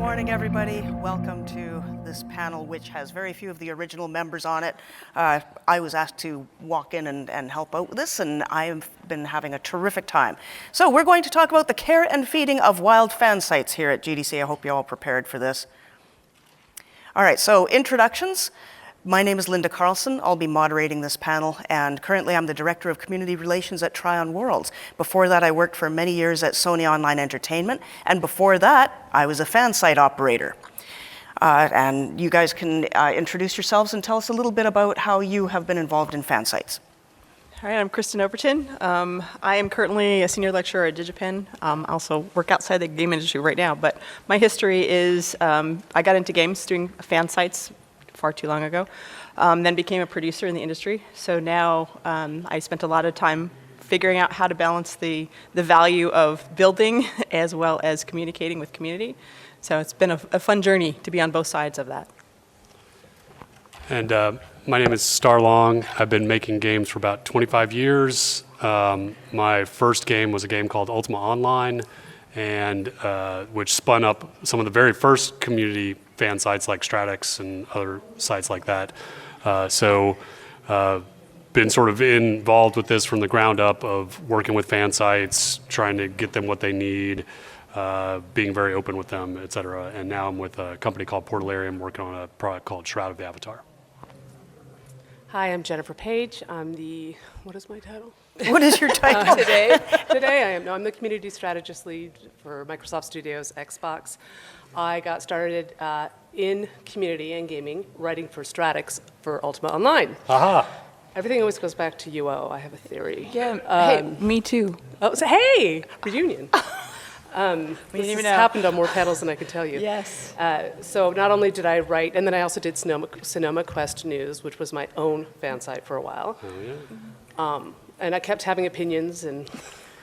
morning, everybody. Welcome to this panel, which has very few of the original members on it. I was asked to walk in and help out with this, and I've been having a terrific time. So we're going to talk about the care and feeding of wild fan sites here at GDC. I hope you're all prepared for this. All right, so introductions. My name is Linda Carlson. I'll be moderating this panel, and currently I'm the Director of Community Relations at Tryon Worlds. Before that, I worked for many years at Sony Online Entertainment, and before that, I was a fan site operator. And you guys can introduce yourselves and tell us a little bit about how you have been involved in fan sites. All right, I'm Christin Overton. I am currently a senior lecturer at DigiPen. I also work outside the game industry right now, but my history is I got into games doing fan sites far too long ago, then became a producer in the industry. So now I spent a lot of time figuring out how to balance the value of building as well as communicating with community. So it's been a fun journey to be on both sides of that. And my name is Starr Long. I've been making games for about 25 years. My first game was a game called Ultima Online, and which spun up some of the very first community fan sites like Stratix and other sites like that. Been sort of involved with this from the ground up of working with fan sites, trying to get them what they need, being very open with them, et cetera. And now I'm with a company called Portalarium working on a product called Shroud of the Avatar. Hi, I'm Jennifer Page. I'm the, what is my title? What is your title? Today I'm the community strategist lead for Microsoft Studios Xbox. I got started in community and gaming, writing for Stratix for Ultima Online. Aha! Everything always goes back to UO. I have a theory. Yeah, hey, me too. Oh, so hey, reunion. This has happened on more panels than I can tell you. Yes. So not only did I write, and then I also did Sonoma Quest News, which was my own fan site for a while. Oh, yeah. And I kept having opinions and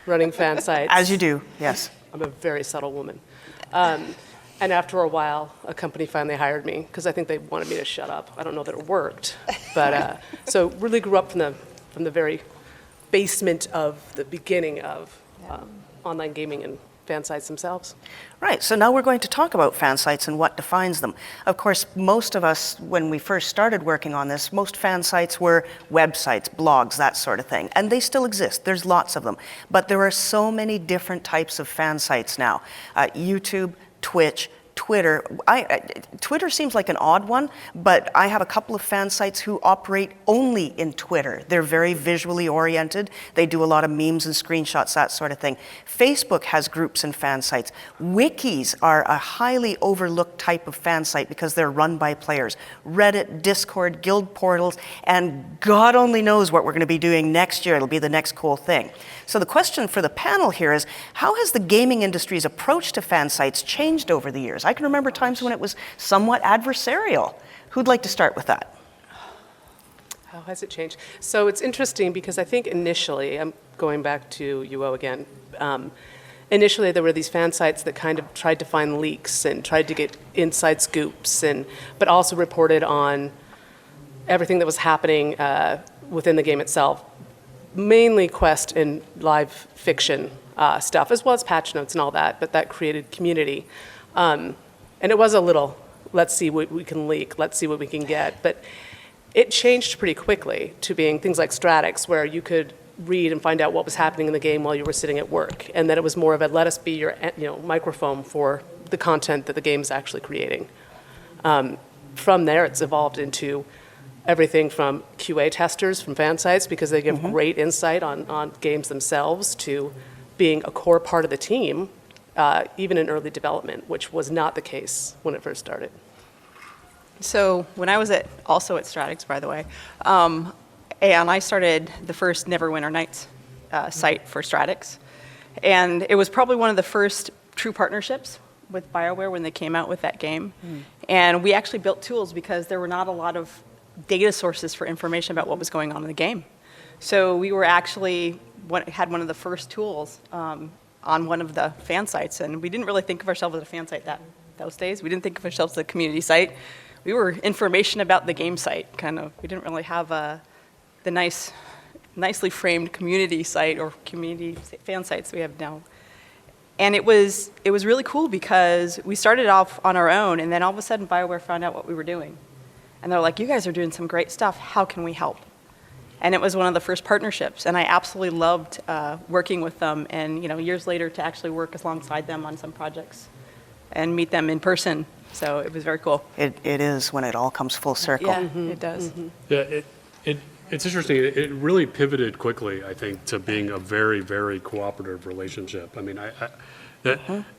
running fan sites. As you do, yes. I'm a very subtle woman. And after a while, a company finally hired me because I think they wanted me to shut up. I don't know that it worked, but so really grew up from the very basement of the beginning of online gaming and fan sites themselves. Right, so now we're going to talk about fan sites and what defines them. Of course, most of us, when we first started working on this, most fan sites were websites, blogs, that sort of thing. And they still exist, there's lots of them. But there are so many different types of fan sites now. YouTube, Twitch, Twitter. Twitter seems like an odd one, but I have a couple of fan sites who operate only in Twitter. They're very visually oriented. They do a lot of memes and screenshots, that sort of thing. Facebook has groups and fan sites. Wikis are a highly overlooked type of fan site because they're run by players. Reddit, Discord, guild portals, and God only knows what we're going to be doing next year. It'll be the next cool thing. So the question for the panel here is, how has the gaming industry's approach to fan sites changed over the years? I can remember times when it was somewhat adversarial. Who'd like to start with that? How has it changed? So it's interesting because I think initially, I'm going back to UO again, initially there were these fan sites that kind of tried to find leaks and tried to get inside scoops, but also reported on everything that was happening within the game itself. Mainly Quest and live fiction stuff, as well as patch notes and all that, but that created community. And it was a little, let's see what we can leak, let's see what we can get. But it changed pretty quickly to being things like Stratix, where you could read and find out what was happening in the game while you were sitting at work. And then it was more of a let us be your microphone for the content that the game's actually creating. From there, it's evolved into everything from QA testers from fan sites, because they give great insight on games themselves, to being a core part of the team, even in early development, which was not the case when it first started. So when I was also at Stratix, by the way, and I started the first Neverwinter Nights site for Stratix. And it was probably one of the first true partnerships with BioWare when they came out with that game. And we actually built tools because there were not a lot of data sources for information about what was going on in the game. So we were actually had one of the first tools on one of the fan sites, and we didn't really think of ourselves as a fan site those days. We didn't think of ourselves as a community site. We were information about the game site, kind of. We didn't really have the nicely framed community site or community fan sites we have now. And it was really cool because we started off on our own, and then all of a sudden BioWare found out what we were doing. And they're like, you guys are doing some great stuff. How can we help? And it was one of the first partnerships, and I absolutely loved working with them, and years later to actually work alongside them on some projects and meet them in person. So it was very cool. It is when it all comes full circle. Yeah, it does. Yeah, it's interesting. It really pivoted quickly, I think, to being a very, very cooperative relationship. I mean,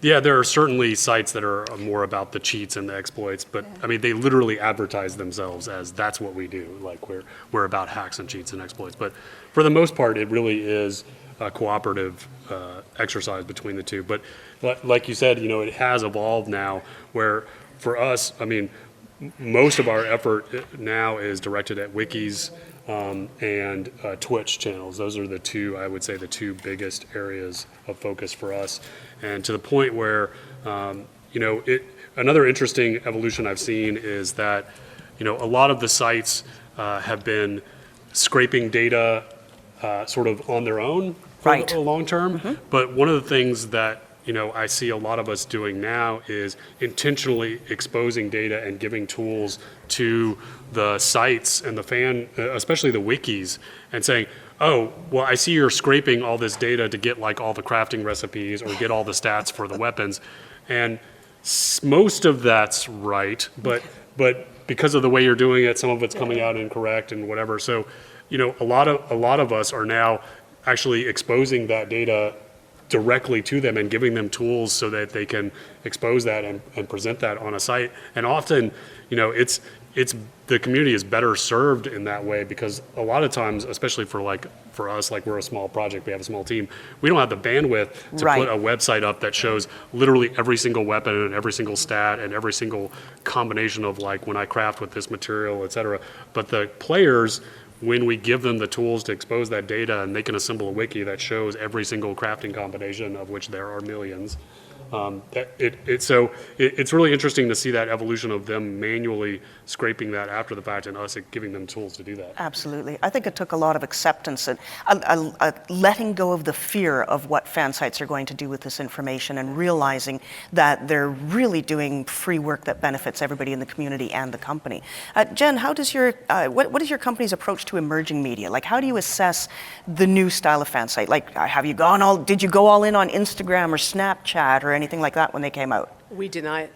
yeah, there are certainly sites that are more about the cheats and the exploits, but I mean, they literally advertise themselves as that's what we do. Like we're about hacks and cheats and exploits. But for the most part, it really is a cooperative exercise between the two. But like you said, it has evolved now where for us, I mean, most of our effort now is directed at wikis and Twitch channels. Those are the two, I would say, the two biggest areas of focus for us. And to the point where, another interesting evolution I've seen is that, a lot of the sites have been scraping data sort of on their own for Right. the long term. But one of the things that I see a lot of us doing now is intentionally exposing data and giving tools to the sites and the especially the wikis, and saying, oh, well, I see you're scraping all this data to get like all the crafting recipes or get all the stats for the weapons. And most of that's right, but because of the way you're doing it, some of it's coming out incorrect and whatever. So, a lot of us are now actually exposing that data directly to them and giving them tools so that they can expose that and present that on a site. And often, it's the community is better served in that way, because a lot of times, especially for us, like we're a small project, we have a small team, we don't have the bandwidth to Right. put a website up that shows literally every single weapon and every single stat and every single combination of like when I craft with this material, et cetera. But the players, when we give them the tools to expose that data, and they can assemble a wiki that shows every single crafting combination, of which there are millions, so it's really interesting to see that evolution of them manually scraping that after the fact and us giving them tools to do that. Absolutely. I think it took a lot of acceptance and a letting go of the fear of what Fansites are going to do with this information, and realizing that they're really doing free work that benefits everybody in the community and the company. Jen, how does what is your company's approach to emerging media? Like, how do you assess the new style of Fansite? Like, did you go all in on Instagram or Snapchat or anything like that when they came out? We deny it.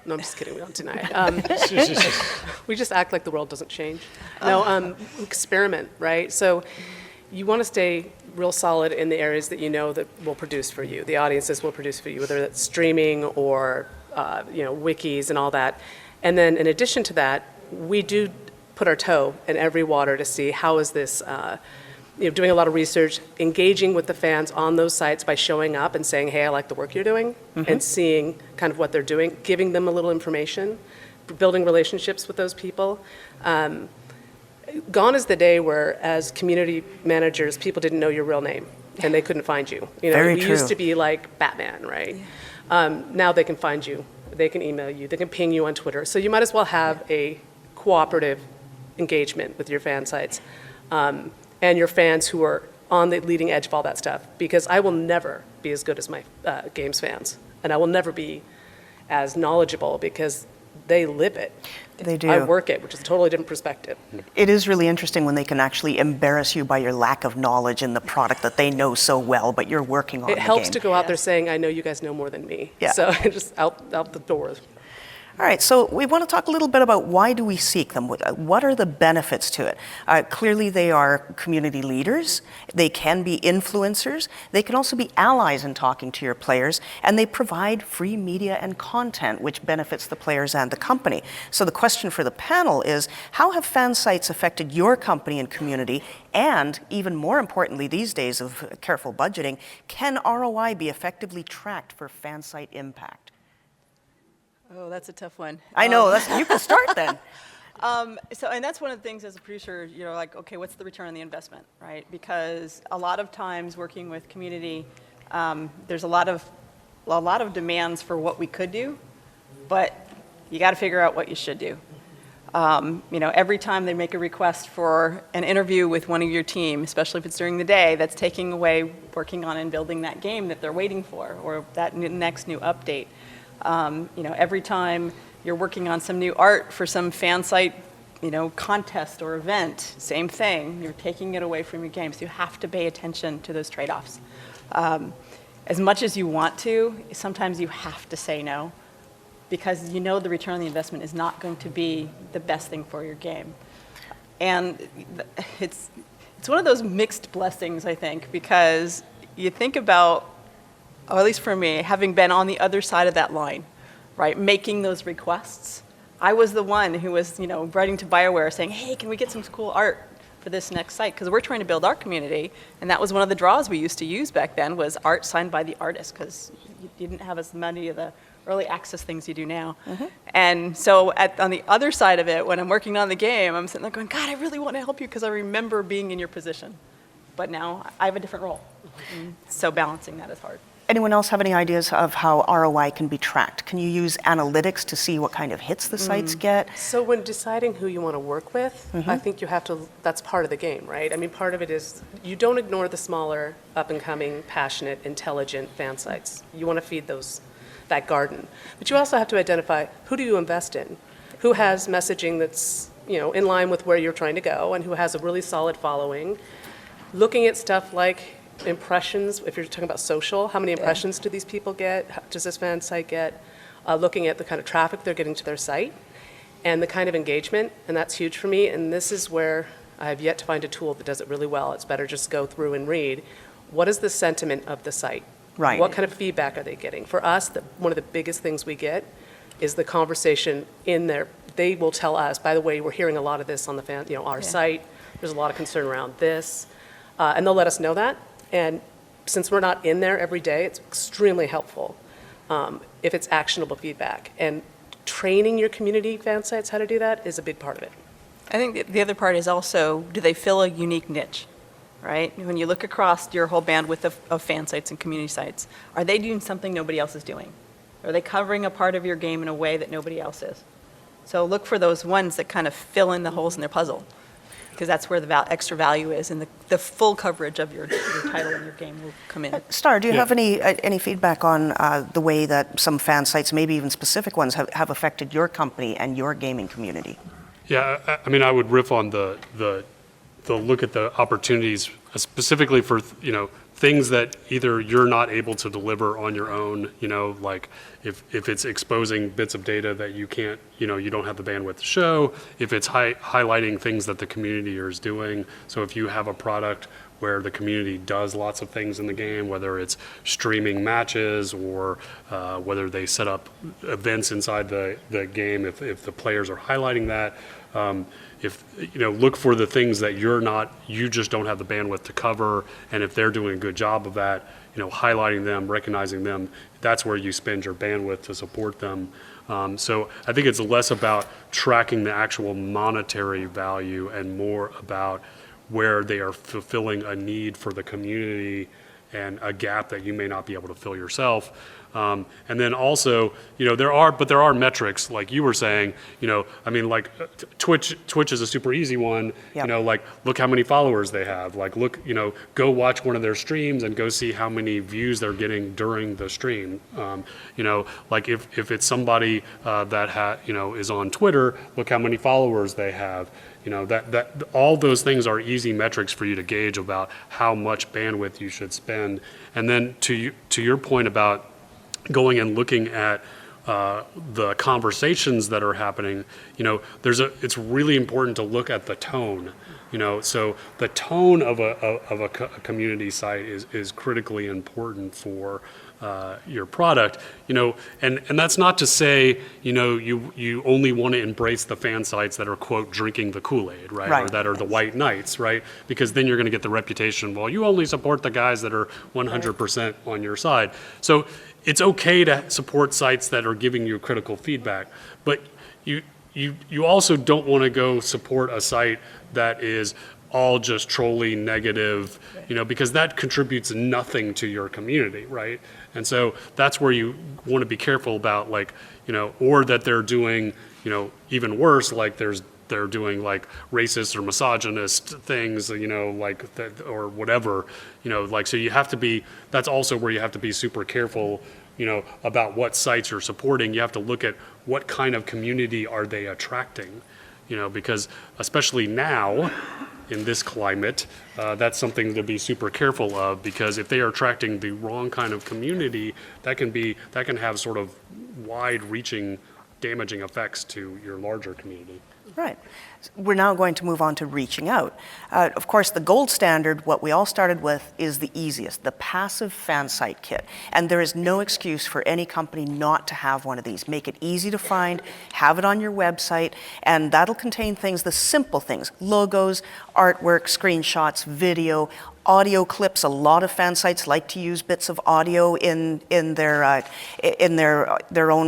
No, I'm just kidding. We don't deny it. We just act like the world doesn't change. No, experiment, right? So you want to stay real solid in the areas that you know that will produce for you. The audiences will produce for you, whether that's streaming or wikis and all that. And then in addition to that, we do put our toe in every water to see how is this doing a lot of research, engaging with the fans on those sites by showing up and saying, hey, I like the work you're doing, and seeing kind of what they're doing, giving them a little information, building relationships with those people. Gone is the day where, as community managers, people didn't know your real name and they couldn't find you. Very we true. used to be like Batman, right? Now they can find you, they can email you, they can ping you on Twitter. So you might as well have a cooperative engagement with your fan sites. And your fans who are on the leading edge of all that stuff, because I will never be as good as my games fans, and I will never be as knowledgeable because they live it. They do. I work it, which is a totally different perspective. It is really interesting when they can actually embarrass you by your lack of knowledge in the product that they know so well, but you're working on It the helps game. to go out there saying, I know you guys know more than me. Yeah. So just out the door. All right, so we want to talk a little bit about why do we seek them? What are the benefits to it? Clearly, they are community leaders. They can be influencers. They can also be allies in talking to your players, and they provide free media and content, which benefits the players and the company. So the question for the panel is, how have Fansites affected your company and community? And even more importantly, these days of careful budgeting, can ROI be effectively tracked for Fansite impact? Oh, that's a tough one. I know, you can start then. And that's one of the things as a producer, like, okay, what's the return on the investment, right? Because a lot of times working with community, there's a lot of demands for what we could do, but you got to figure out what you should do. Every time they make a request for an interview with one of your team, especially if it's during the day, that's taking away working on and building that game that they're waiting for, or that next new update. Every time you're working on some new art for some fan site, contest or event, same thing. You're taking it away from your game, so you have to pay attention to those trade-offs. As much as you want to, sometimes you have to say no, because the return on the investment is not going to be the best thing for your game. And it's one of those mixed blessings, I think, because you think about, or at least for me, having been on the other side of that line, right, making those requests. I was the one who was, writing to BioWare saying, hey, can we get some cool art for this next site? Because we're trying to build our community, and that was one of the draws we used to use back then, was art signed by the artist, because you didn't have as many of the early access things you do now. Mm-hmm. And so on the other side of it, when I'm working on the game, I'm sitting there going, God, I really want to help you because I remember being in your position. But now I have a different role. So balancing that is hard. Anyone else have any ideas of how ROI can be tracked? Can you use analytics to see what kind of hits the sites get? So when deciding who you want to work with, I think you have to, that's part of the game, right? I mean, part of it is you don't ignore the smaller, up-and-coming, passionate, intelligent fan sites. You want to feed that garden. But you also have to identify, who do you invest in? Who has messaging that's, in line with where you're trying to go, and who has a really solid following. Looking at stuff like impressions, if you're talking about social, how many impressions do these people get? Does this fan site get? Looking at the kind of traffic they're getting to their site and the kind of engagement, and that's huge for me. And this is where I have yet to find a tool that does it really well. It's better just go through and read. What is the sentiment of the site? Right. What kind of feedback are they getting? For us, one of the biggest things we get is the conversation in there. They will tell us, by the way, we're hearing a lot of this on the our site. There's a lot of concern around this. And they'll let us know that. And since we're not in there every day, it's extremely helpful if it's actionable feedback. And training your community fan sites how to do that is a big part of it. I think the other part is also, do they fill a unique niche, right? When you look across your whole bandwidth of fan sites and community sites, are they doing something nobody else is doing? Are they covering a part of your game in a way that nobody else is? So look for those ones that kind of fill in the holes in their puzzle, because that's where the extra value is, and the full coverage of your title and your game will come in. Starr, do you have any feedback on the way that some fan sites, maybe even specific ones, have affected your company and your gaming community? Yeah, I mean, I would riff on the look at the opportunities specifically for things that either you're not able to deliver on your own, like if it's exposing bits of data that you can't, you don't have the bandwidth to show, if it's highlighting things that the community is doing. So if you have a product where the community does lots of things in the game, whether it's streaming matches or whether they set up events inside the game, if the players are highlighting that, look for the things that you just don't have the bandwidth to cover, and if they're doing a good job of that, highlighting them, recognizing them, that's where you spend your bandwidth to support them. So I think it's less about tracking the actual monetary value and more about where they are fulfilling a need for the community and a gap that you may not be able to fill yourself. And then also, there are metrics, like you were saying, Twitch is a super easy one. Yep. Look how many followers they have. Go watch one of their streams and go see how many views they're getting during the stream. If it's somebody that is on Twitter, look how many followers they have. That all those things are easy metrics for you to gauge about how much bandwidth you should spend. And then to your point about going and looking at the conversations that are happening, it's really important to look at the tone. So the tone of a community site is critically important for your product. And that's not to say you only want to embrace the fan sites that are, quote, drinking the Kool-Aid, right? Or that are the white knights, right? Because then you're going to get the reputation, well, you only support the guys that are 100% on your side. So it's okay to support sites that are giving you critical feedback, but you also don't want to go support a site that is all just trolly negative, because that contributes nothing to your community, right? And so that's where you want to be careful about, or that they're doing, even worse, like they're doing like racist or misogynist things, like that, or whatever, like, so you have to be, that's also where you have to be super careful, about what sites you're supporting. You have to look at what kind of community are they attracting, because especially now in this climate, that's something to be super careful of, because if they are attracting the wrong kind of community, that can have sort of wide-reaching damaging effects to your larger community. Right. We're now going to move on to reaching out. Of course, the gold standard, what we all started with, is the easiest, the passive fan site kit. And there is no excuse for any company not to have one of these. Make it easy to find, have it on your website, and that'll contain things, the simple things, logos, artwork, screenshots, video, audio clips. A lot of fan sites like to use bits of audio in their own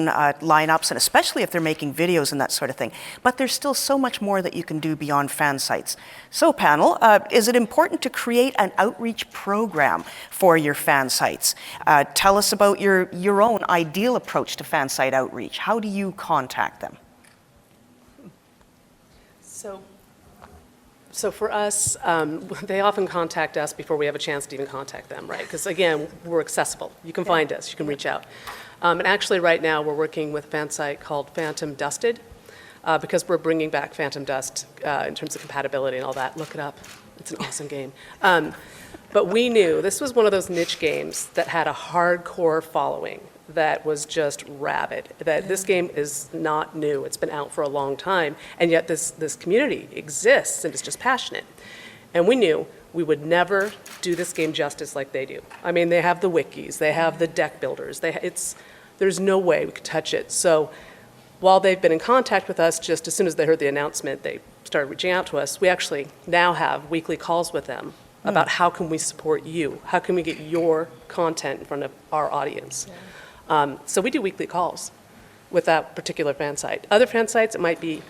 lineups, and especially if they're making videos and that sort of thing. But there's still so much more that you can do beyond fan sites. So panel, is it important to create an outreach program for your fan sites? Tell us about your own ideal approach to fan site outreach. How do you contact them? So for us, they often contact us before we have a chance to even contact them, right? Because again, we're accessible. You can find us, you can reach out. And actually right now we're working with a fan site called Phantom Dusted, because we're bringing back Phantom Dust in terms of compatibility and all that. Look it up. It's an awesome game. But we knew this was one of those niche games that had a hardcore following that was just rabid, that this game is not new. It's been out for a long time, and yet this community exists and is just passionate. And we knew we would never do this game justice like they do. I mean, they have the wikis, they have the deck builders, there's no way we could touch it. So while they've been in contact with us, just as soon as they heard the announcement, they started reaching out to us. We actually now have weekly calls with them about how can we support you? How can we get your content in front of our audience? So we do weekly calls with that particular fan site. Other fan sites, it might be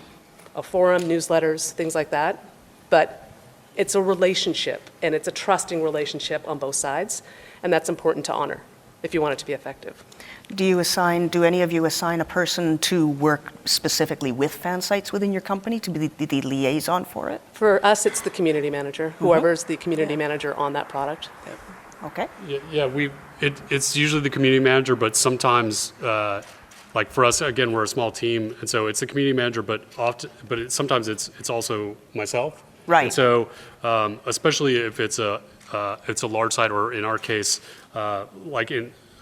a forum, newsletters, things like that, but it's a relationship, and it's a trusting relationship on both sides, and that's important to honor if you want it to be effective. Do any of you assign a person to work specifically with fan sites within your company to be the liaison for it? For us, it's the community manager, whoever's the community manager on that product. Okay. Yeah, it's usually the community manager, but sometimes, like for us, again, we're a small team, and so it's the community manager, but sometimes it's also myself. Right. And so, especially if it's a large site, or in our case, like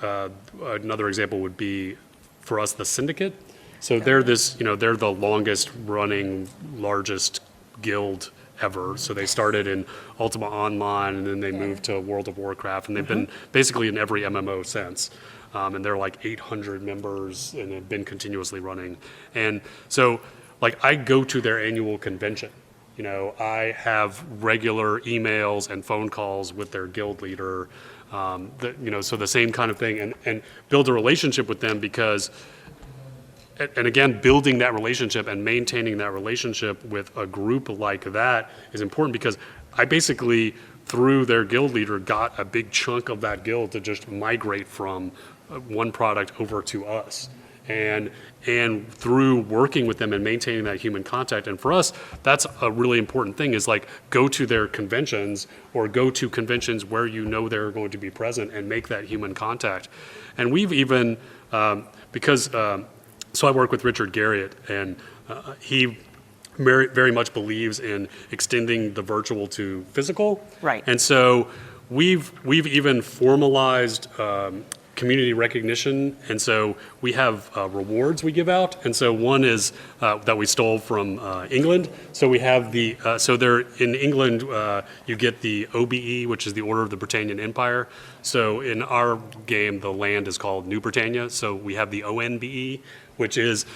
another example would be for us the Syndicate. So they're the longest running, largest guild ever. So they started in Ultima Online, and then they moved to World of Warcraft, and they've been basically in every MMO since. And they're like 800 members, and have been continuously running. And so, like, I go to their annual convention. I have regular emails and phone calls with their guild leader. So the same kind of thing, and build a relationship with them, because, and again, building that relationship and maintaining that relationship with a group like that is important, because I basically, through their guild leader, got a big chunk of that guild to just migrate from one product over to us. And through working with them and maintaining that human contact. And for us, that's a really important thing, is like, go to their conventions, or go to conventions where they're going to be present, and make that human contact. And we've even, so I work with Richard Garriott, and he very, very much believes in extending the virtual to physical. Right. And so we've even formalized community recognition, and so we have rewards we give out, and so one is that we stole from England. So we have so there in England, you get the OBE, which is the Order of the Britannian Empire. So in our game, the land is called New Britannia, so we have the ONBE, which is,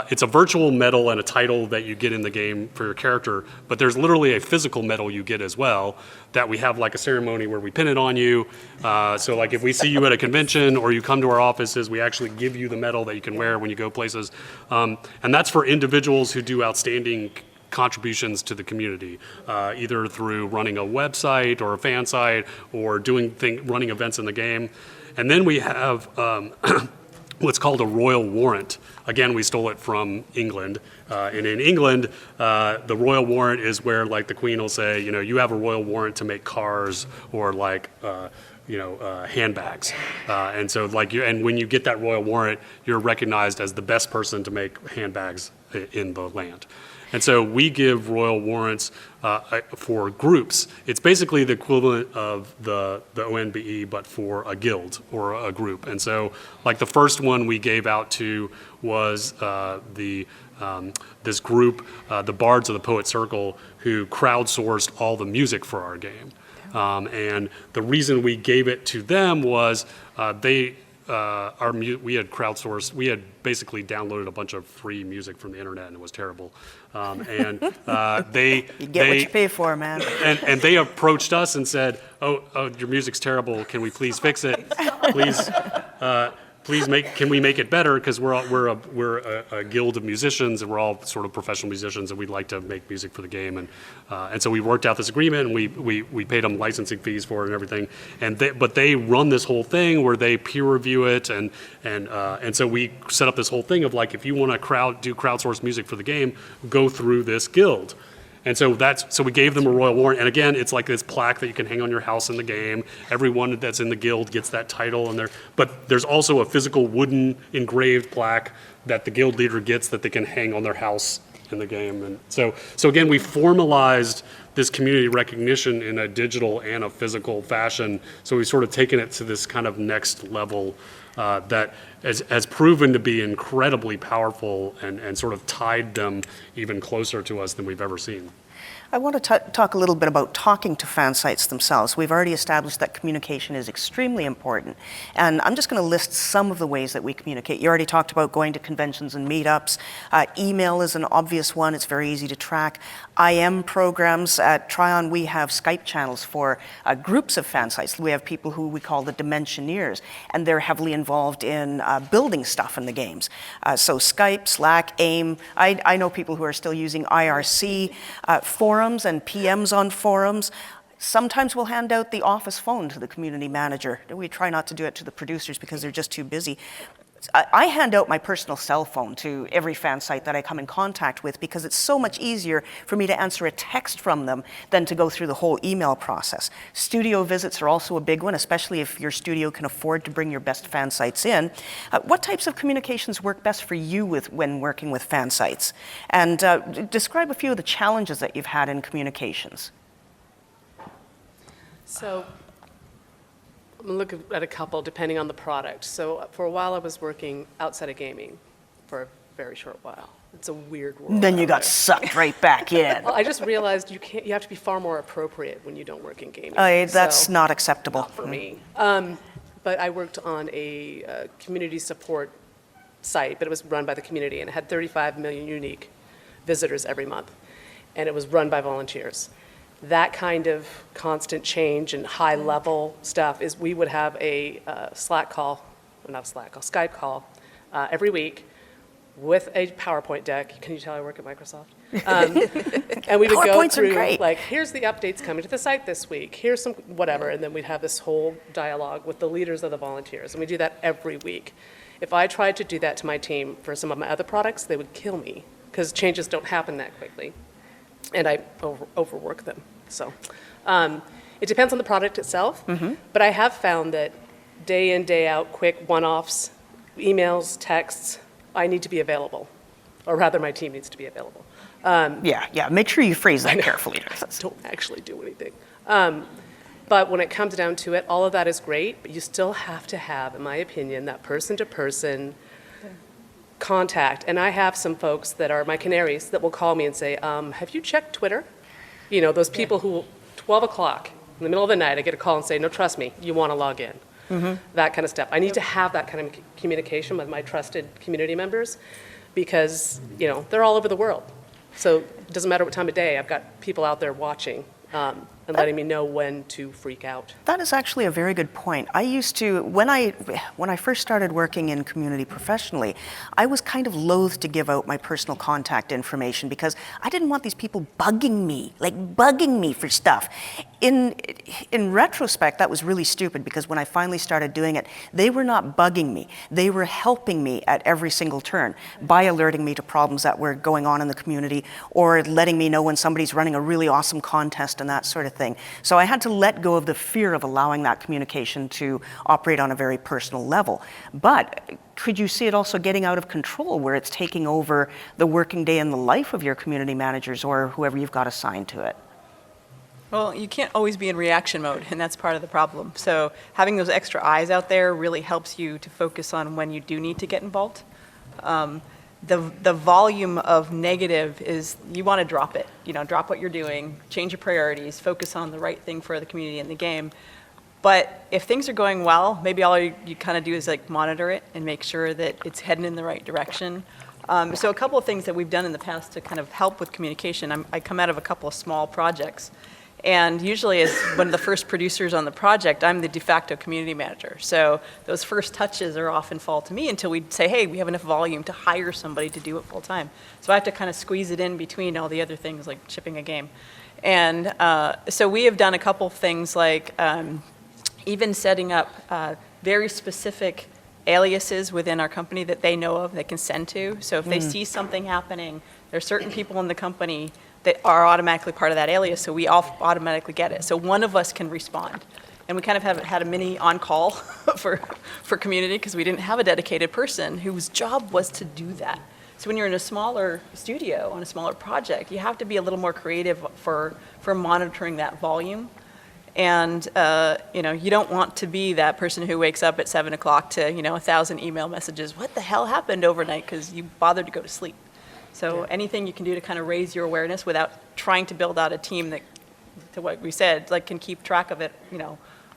it's a virtual medal and a title that you get in the game for your character, but there's literally a physical medal you get as well, that we have like a ceremony where we pin it on you. So like if we see you at a convention, or you come to our offices, we actually give you the medal that you can wear when you go places. And that's for individuals who do outstanding contributions to the community, either through running a website or a fan site, or running events in the game. And then we have what's called a royal warrant. Again, we stole it from England. And in England, the royal warrant is where, like, the Queen will say, you know, you have a royal warrant to make cars or, like, handbags. And so, like, and when you get that royal warrant, you're recognized as the best person to make handbags in the land. And so we give royal warrants for groups. It's basically the equivalent of the ONBE, but for a guild or a group. And so, like, the first one we gave out to was this group, the Bards of the Poet Circle, who crowdsourced all the music for our game. And the reason we gave it to them was we had crowdsourced, we had basically downloaded a bunch of free music from the internet, and it was terrible. And they You get what you pay for, man. and they approached us and said, "Oh, your music's terrible. Can we please fix it? Please can we make it better? Because we're a guild of musicians, and we're all sort of professional musicians, and we'd like to make music for the game." And so we worked out this agreement, and we paid them licensing fees for it and everything. But they run this whole thing where they peer review it, and so we set up this whole thing of, like, if you want to do crowdsourced music for the game, go through this guild. And so we gave them a royal warrant. And again, it's like this plaque that you can hang on your house in the game. Everyone that's in the guild gets that title. But there's also a physical wooden engraved plaque that the guild leader gets that they can hang on their house in the game. And so again, we formalized this community recognition in a digital and a physical fashion. So we've sort of taken it to this kind of next level that has proven to be incredibly powerful and sort of tied them even closer to us than we've ever seen. I want to talk a little bit about talking to fan sites themselves. We've already established that communication is extremely important, and I'm just going to list some of the ways that we communicate. You already talked about going to conventions and meetups. Email is an obvious one. It's very easy to track. IM programs. At Tryon, we have Skype channels for groups of fan sites. We have people who we call the Dimensioneers, and they're heavily involved in building stuff in the games. So Skype, Slack, AIM. I know people who are still using IRC, forums and PMs on forums. Sometimes we'll hand out the office phone to the community manager. We try not to do it to the producers because they're just too busy. I hand out my personal cell phone to every fan site that I come in contact with because it's so much easier for me to answer a text from them than to go through the whole email process. Studio visits are also a big one, especially if your studio can afford to bring your best fan sites in. What types of communications work best for you when working with fan sites? And describe a few of the challenges that you've had in communications. So I'm looking at a couple depending on the product. So for a while I was working outside of gaming for a very short while. It's a weird world. Then you out got there. sucked right back in. Well, I just realized you have to be far more appropriate when you don't work in gaming. That's So, not acceptable. not for me. But I worked on a community support site, but it was run by the community, and it had 35 million unique visitors every month, and it was run by volunteers. That kind of constant change and high-level stuff is we would have a Skype call every week with a PowerPoint deck. Can you tell I work at Microsoft? And we would go PowerPoints are through, great. like, here's the updates coming to the site this week. Here's some whatever, and then we'd have this whole dialogue with the leaders of the volunteers, and we do that every week. If I tried to do that to my team for some of my other products, they would kill me because changes don't happen that quickly, and I overwork them. So it depends on the product itself, but I have found that day in, day out, quick one-offs, emails, texts, I need to be available, or rather my team needs to be available. Yeah. Make sure you phrase that carefully. Don't actually do anything. But when it comes down to it, all of that is great, but you still have to have, in my opinion, that person-to-person contact. And I have some folks that are my canaries that will call me and say, have you checked Twitter? You know, those people who, 12 o'clock, in the middle of the night, I get a call and say, no, trust me, you want to log in. That kind of stuff. I need to have that kind of communication with my trusted community members because, you know, they're all over the world. So it doesn't matter what time of day, I've got people out there watching. and letting me know when to freak out. That is actually a very good point. I used to, when I first started working in community professionally, I was kind of loath to give out my personal contact information because I didn't want these people bugging me for stuff. In retrospect, that was really stupid because when I finally started doing it, they were not bugging me. They were helping me at every single turn by alerting me to problems that were going on in the community or letting me know when somebody's running a really awesome contest and that sort of thing. So I had to let go of the fear of allowing that communication to operate on a very personal level. But could you see it also getting out of control where it's taking over the working day in the life of your community managers or whoever you've got assigned to it? Well, you can't always be in reaction mode, and that's part of the problem. So having those extra eyes out there really helps you to focus on when you do need to get involved. The volume of negative is, you want to drop it. Drop what you're doing, change your priorities, focus on the right thing for the community and the game. But if things are going well, maybe all you kind of do is monitor it and make sure that it's heading in the right direction. So a couple of things that we've done in the past to kind of help with communication. I come out of a couple of small projects. And usually as one of the first producers on the project, I'm the de facto community manager. So those first touches are often fall to me until we say, hey, we have enough volume to hire somebody to do it full time. So I have to kind of squeeze it in between all the other things like shipping a game. And so we have done a couple of things like even setting up very specific aliases within our company that they know of, they can send to. So if they see something happening, there are certain people in the company that are automatically part of that alias, so we all automatically get it. So one of us can respond. And we kind of have had a mini on-call for community because we didn't have a dedicated person whose job was to do that. So when you're in a smaller studio on a smaller project, you have to be a little more creative for monitoring that volume. And you don't want to be that person who wakes up at 7 o'clock to 1,000 email messages. What the hell happened overnight because you bothered to go to sleep? So anything you can do to kind of raise your awareness without trying to build out a team that, to what we said, can keep track of it,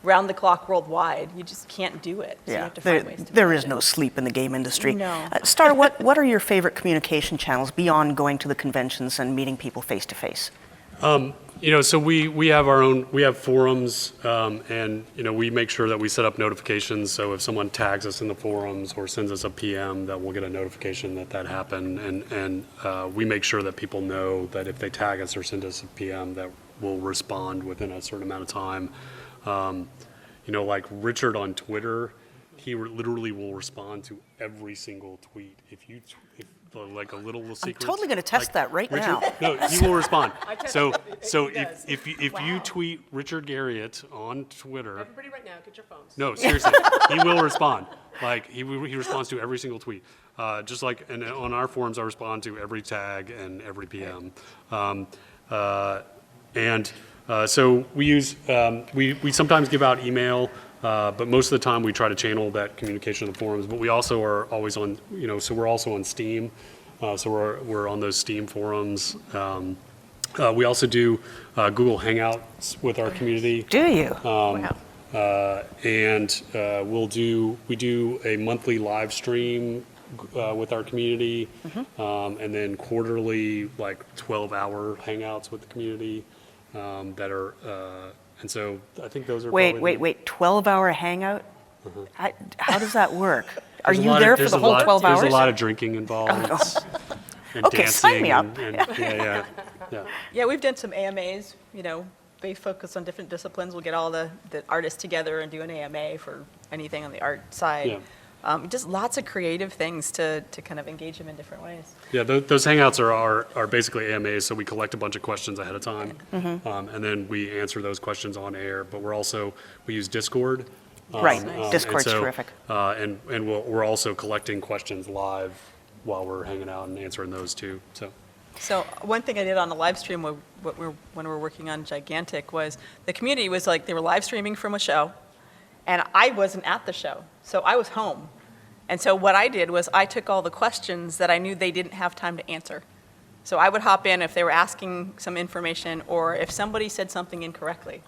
round the clock worldwide. You just can't do it. So you have to find ways to there is no sleep in the game industry. No. Starr, what are your favorite communication channels beyond going to the conventions and meeting people face to face? So we have forums, and we make sure that we set up notifications. So if someone tags us in the forums or sends us a PM, that we'll get a notification that happened, and we make sure that people know that if they tag us or send us a PM, that we'll respond within a certain amount of time. Like Richard on Twitter, he literally will respond to every single tweet. If like a little secret. I'm totally going to test that right now. No, he will respond. So if you tweet Richard Garriott on Twitter. Everybody right now, get your phones. No, seriously, he will respond. He responds to every single tweet. Just like and on our forums, I respond to every tag and every PM. So we use we sometimes give out email. But most of the time we try to channel that communication in the forums, but we also are always on, so we're also on Steam. So we're on those Steam forums. We also do Google Hangouts with our community. Do you? Wow. And we do a monthly live stream with our community, and then quarterly 12-hour hangouts with the community that are. And so I think those are. Wait, 12-hour hangout? How does that work? Are There's a you lot there of- for there's the a whole lot- 12 hours? There's a lot of drinking involved. And Okay, dancing sign me up. Yeah. Yeah, we've done some AMAs, they focus on different disciplines. We'll get all the artists together and do an AMA for anything on the art side. Just lots of creative things to kind of engage them in different ways. Yeah, those hangouts are basically AMAs, so we collect a bunch of questions ahead of time, and then we answer those questions on air. But we use Discord. Right, Nice. Discord's and so, terrific. And we're also collecting questions live while we're hanging out and answering those too. So one thing I did on the live stream when we were working on Gigantic was the community was they were live streaming from a show, and I wasn't at the show, so I was home. And so what I did was I took all the questions that I knew they didn't have time to answer. So I would hop in if they were asking some information or if somebody said something incorrectly.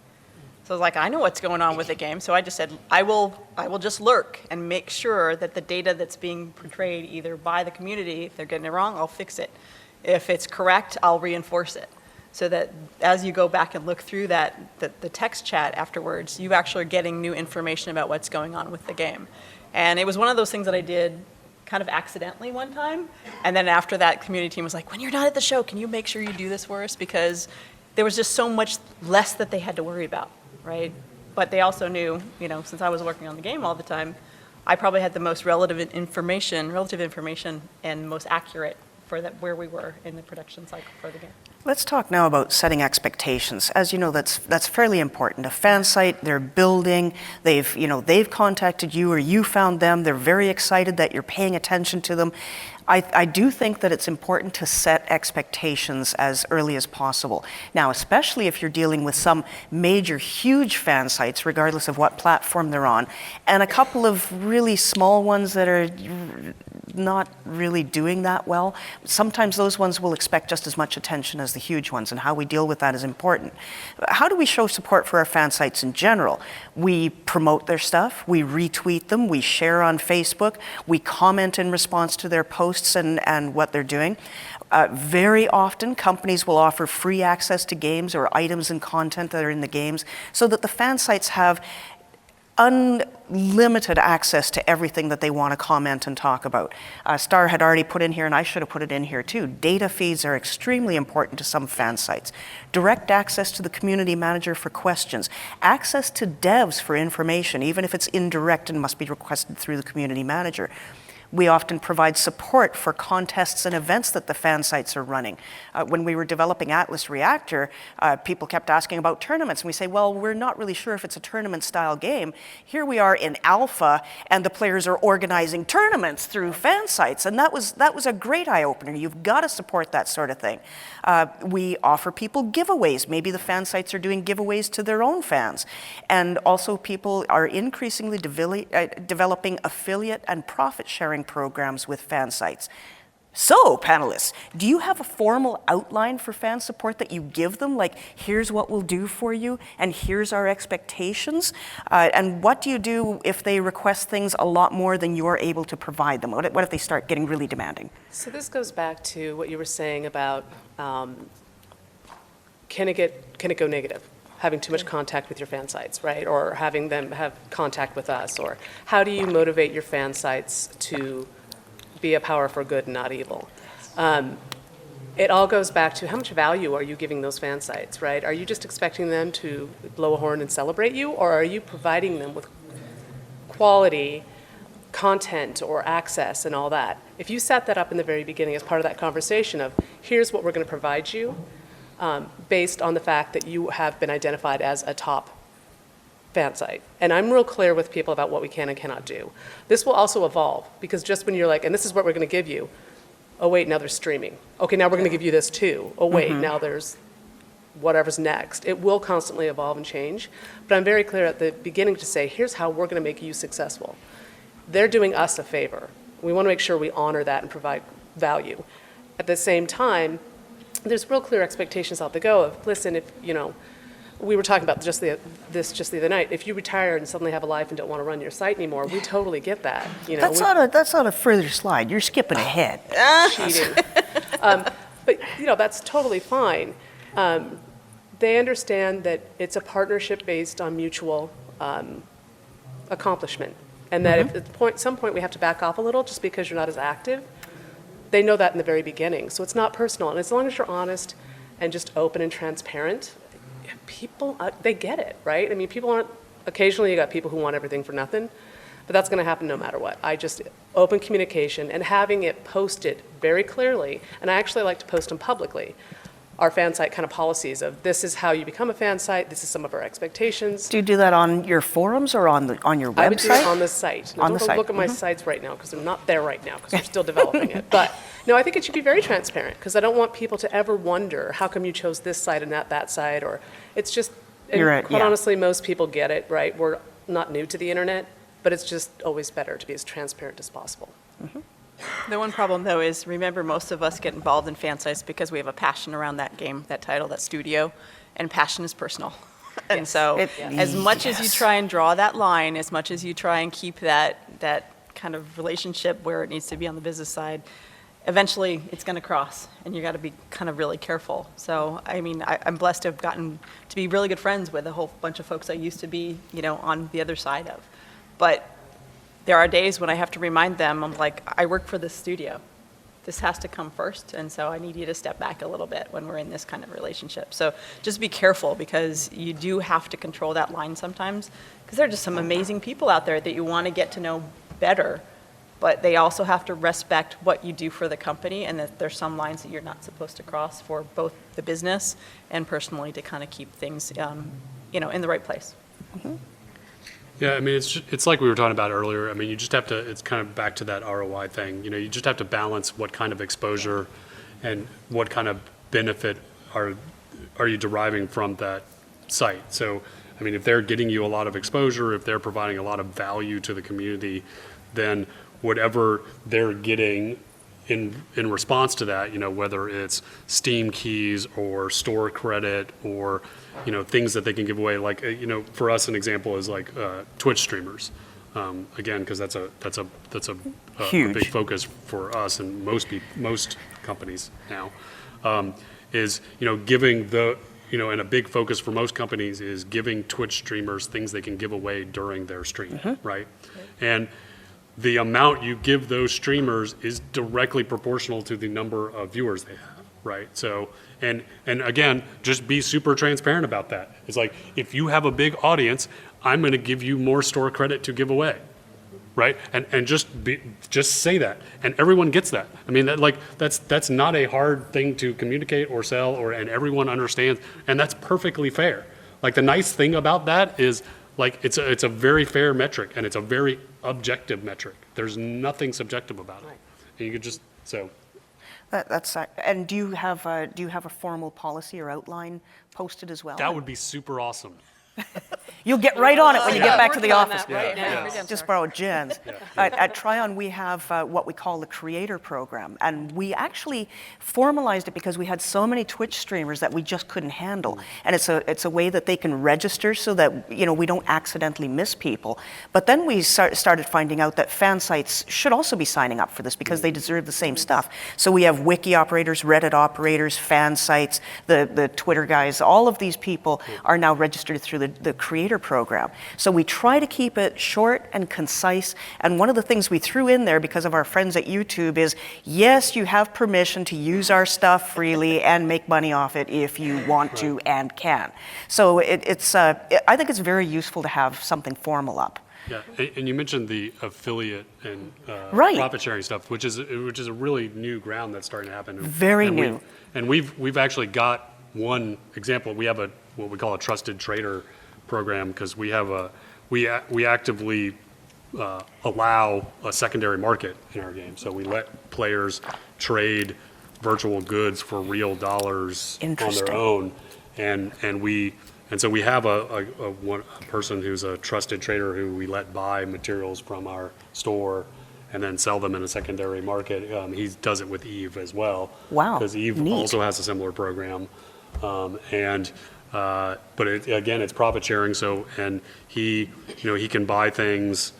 So I was like, I know what's going on with the game, so I just said, I will just lurk and make sure that the data that's being portrayed either by the community, if they're getting it wrong, I'll fix it. If it's correct, I'll reinforce it. so that as you go back and look through that, the text chat afterwards, you actually are getting new information about what's going on with the game. And it was one of those things that I did kind of accidentally one time. And then after that, community team was like, when you're not at the show, can you make sure you do this for us? Because there was just so much less that they had to worry about, right? But they also knew, since I was working on the game all the time, I probably had the most relative information and most accurate for that where we were in the production cycle for the game. Let's talk now about setting expectations. As you know, that's fairly important. A fan site, they're building, they've contacted you or you found them, they're very excited that you're paying attention to them. I do think that it's important to set expectations as early as possible. Now, especially if you're dealing with some major, huge fan sites, regardless of what platform they're on, and a couple of really small ones that are not really doing that well. Sometimes those ones will expect just as much attention as the huge ones, and how we deal with that is important. How do we show support for our fan sites in general? We promote their stuff, we retweet them, we share on Facebook, we comment in response to their posts and what they're doing. Very often, companies will offer free access to games or items and content that are in the games so that the fan sites have unlimited access to everything that they want to comment and talk about. Starr had already put in here, and I should have put it in here too, data feeds are extremely important to some fan sites. Direct access to the community manager for questions. Access to devs for information, even if it's indirect and must be requested through the community manager. We often provide support for contests and events that the fan sites are running. When we were developing Atlas Reactor, people kept asking about tournaments, and we say, well, we're not really sure if it's a tournament-style game. Here we are in alpha, and the players are organizing tournaments through fan sites, and that was a great eye-opener. You've got to support that sort of thing. We offer people giveaways. Maybe the fan sites are doing giveaways to their own fans. And also people are increasingly developing affiliate and profit-sharing programs with fan sites. So, panelists, do you have a formal outline for fan support that you give them? Like, here's what we'll do for you, and here's our expectations? And what do you do if they request things a lot more than you're able to provide them? What if they start getting really demanding? So this goes back to what you were saying about can it go negative? Having too much contact with your fan sites, right? Or having them have contact with us, or how do you motivate your fan sites to be a power for good and not evil? It all goes back to how much value are you giving those fan sites, right? Are you just expecting them to blow a horn and celebrate you, or are you providing them with quality content or access and all that? If you set that up in the very beginning as part of that conversation of, here's what we're going to provide you, based on the fact that you have been identified as a top fan site. And I'm real clear with people about what we can and cannot do. This will also evolve, because just when you're like, and this is what we're going to give you, oh wait, now there's streaming. Okay, now we're going to give you this too. Oh wait, now there's whatever's next. It will constantly evolve and change. But I'm very clear at the beginning to say, here's how we're going to make you successful. They're doing us a favor. We want to make sure we honor that and provide value. At the same time, there's real clear expectations out the go of, listen, if, we were talking about just the other night, if you retire and suddenly have a life and don't want to run your site anymore, we totally get that. That's not a further slide. You're skipping ahead. Cheating. But, that's totally fine. They understand that it's a partnership based on mutual accomplishment, and that if at some point we have to back off a little just because you're not as active, they know that in the very beginning. So it's not personal. And as long as you're honest and just open and transparent, people, they get it, right? I mean, occasionally you got people who want everything for nothing, but that's going to happen no matter what. Open communication and having it posted very clearly, and I actually like to post them publicly, our fan site kind of policies of, this is how you become a fan site, this is some of our expectations. Do you do that on your forums or on your website? I would do it on the site. Now, On the site. Don't look at my sites right now, because they're not there right now, because we're still developing it. But no, I think it should be very transparent, because I don't want people to ever wonder, how come you chose this site and not that site? Or it's just, You're right, quite yeah. honestly, most people get it, right? We're not new to the internet, but it's just always better to be as transparent as possible. The one problem, though, is remember most of us get involved in fan sites because we have a passion around that game, that title, that studio, and passion is personal. And so as much as you try and draw that line, as much as you try and keep that kind of relationship where it needs to be on the business side, eventually it's going to cross, and you got to be kind of really careful. So, I mean, I'm blessed to have gotten to be really good friends with a whole bunch of folks I used to be, on the other side of. But there are days when I have to remind them, I'm like, I work for this studio. This has to come first, and so I need you to step back a little bit when we're in this kind of relationship. So just be careful, because you do have to control that line sometimes, because there are just some amazing people out there that you want to get to know better, but they also have to respect what you do for the company, and that there's some lines that you're not supposed to cross for both the business and personally, to kind of keep things, in the right place. Mm-hmm. Yeah, I mean, it's like we were talking about earlier. I mean, you just have to, it's kind of back to that ROI thing. You just have to balance what kind of exposure and what kind of benefit are you deriving from that site. So, I mean, if they're getting you a lot of exposure, if they're providing a lot of value to the community, then whatever they're getting in response to that, whether it's Steam keys or store credit or, things that they can give away, like, for us, an example is like Twitch streamers. Again, because that's a big focus for us and most companies now, is, giving and a big focus for most companies is giving Twitch streamers things they can give away during their stream, right? And the amount you give those streamers is directly proportional to the number of viewers they have, right? So, and again, just be super transparent about that. It's like, if you have a big audience, I'm going to give you more store credit to give away, right? And just say that, and everyone gets that. I mean, that's not a hard thing to communicate or sell, and everyone understands, and that's perfectly fair. Like, the nice thing about that is, like, it's a very fair metric, and it's a very objective metric. There's nothing subjective about it. And you could just, so. That's and do you have a formal policy or outline posted as well? That would be super awesome. You'll get right on it when you get back to the office. Right now. Yeah. Just borrow Jen's. At Tryon, we have what we call the creator program, and we actually formalized it because we had so many Twitch streamers that we just couldn't handle. And it's a way that they can register so that we don't accidentally miss people. But then we started finding out that Fansites should also be signing up for this because they deserve the same stuff. So we have wiki operators, Reddit operators, Fansites, the Twitter guys. All of these people are now registered through the creator program. So we try to keep it short and concise. And one of the things we threw in there because of our friends at YouTube is, yes, you have permission to use our stuff freely and make money off it if you want to and can. So I think it's very useful to have something formal up. Yeah, and you mentioned the affiliate and profit sharing stuff, which is a really new ground that's starting to happen. Very new. We've actually got one example. We have what we call a trusted trader program, because we actively allow a secondary market in our game. So we let players trade virtual goods for real dollars on their own, and so we have a person who's a trusted trader who we let buy materials from our store and then sell them in a secondary market. He does it with Eve as well. Wow, because Eve neat. Also has a similar program, but again, it's profit sharing. So, and he can buy things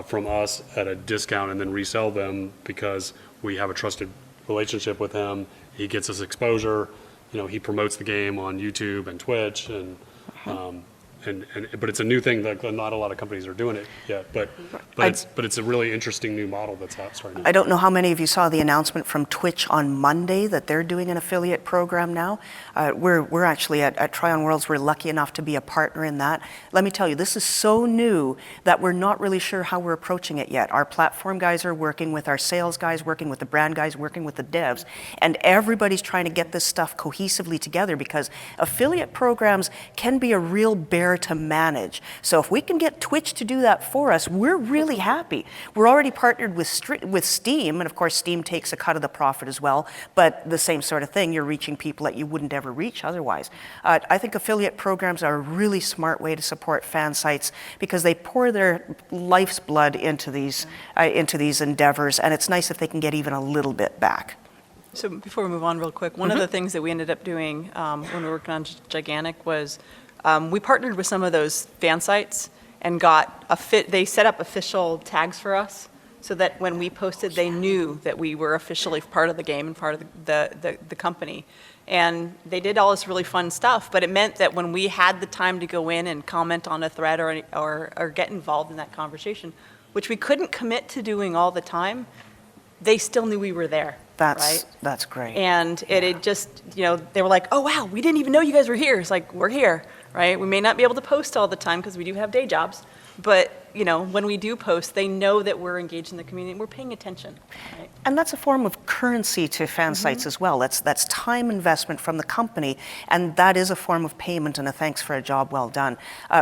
from us at a discount and then resell them because we have a trusted relationship with him. He gets us exposure. He promotes the game on YouTube and Twitch, but it's a new thing that not a lot of companies are doing it yet. But it's a really interesting new model that's starting. I don't know how many of you saw the announcement from Twitch on Monday that they're doing an affiliate program now. We're actually at Tryon Worlds, we're lucky enough to be a partner in that. Let me tell you, this is so new that we're not really sure how we're approaching it yet. Our platform guys are working with our sales guys, working with the brand guys, working with the devs, and everybody's trying to get this stuff cohesively together because affiliate programs can be a real bear to manage. So if we can get Twitch to do that for us, we're really happy. We're already partnered with Steam, and of course Steam takes a cut of the profit as well, but the same sort of thing, you're reaching people that you wouldn't ever reach otherwise. I think affiliate programs are a really smart way to support Fansites because they pour their life's blood into these endeavors, and it's nice if they can get even a little bit back. So before we move on real quick, one of the things that we ended up doing when we were working on Gigantic was we partnered with some of those fan sites and they set up official tags for us so that when we posted, they knew that we were officially part of the game and part of the company. And they did all this really fun stuff, but it meant that when we had the time to go in and comment on a thread or get involved in that conversation, which we couldn't commit to doing all the time, they still knew we were there. Right? That's great. And it just, they were like, oh, wow, we didn't even know you guys were here. It's like, we're here, right? We may not be able to post all the time because we do have day jobs, but, when we do post, they know that we're engaged in the community and we're paying attention, right? And that's a form of currency to Fansites as well. That's time investment from the company, and that is a form of payment and a thanks for a job well done.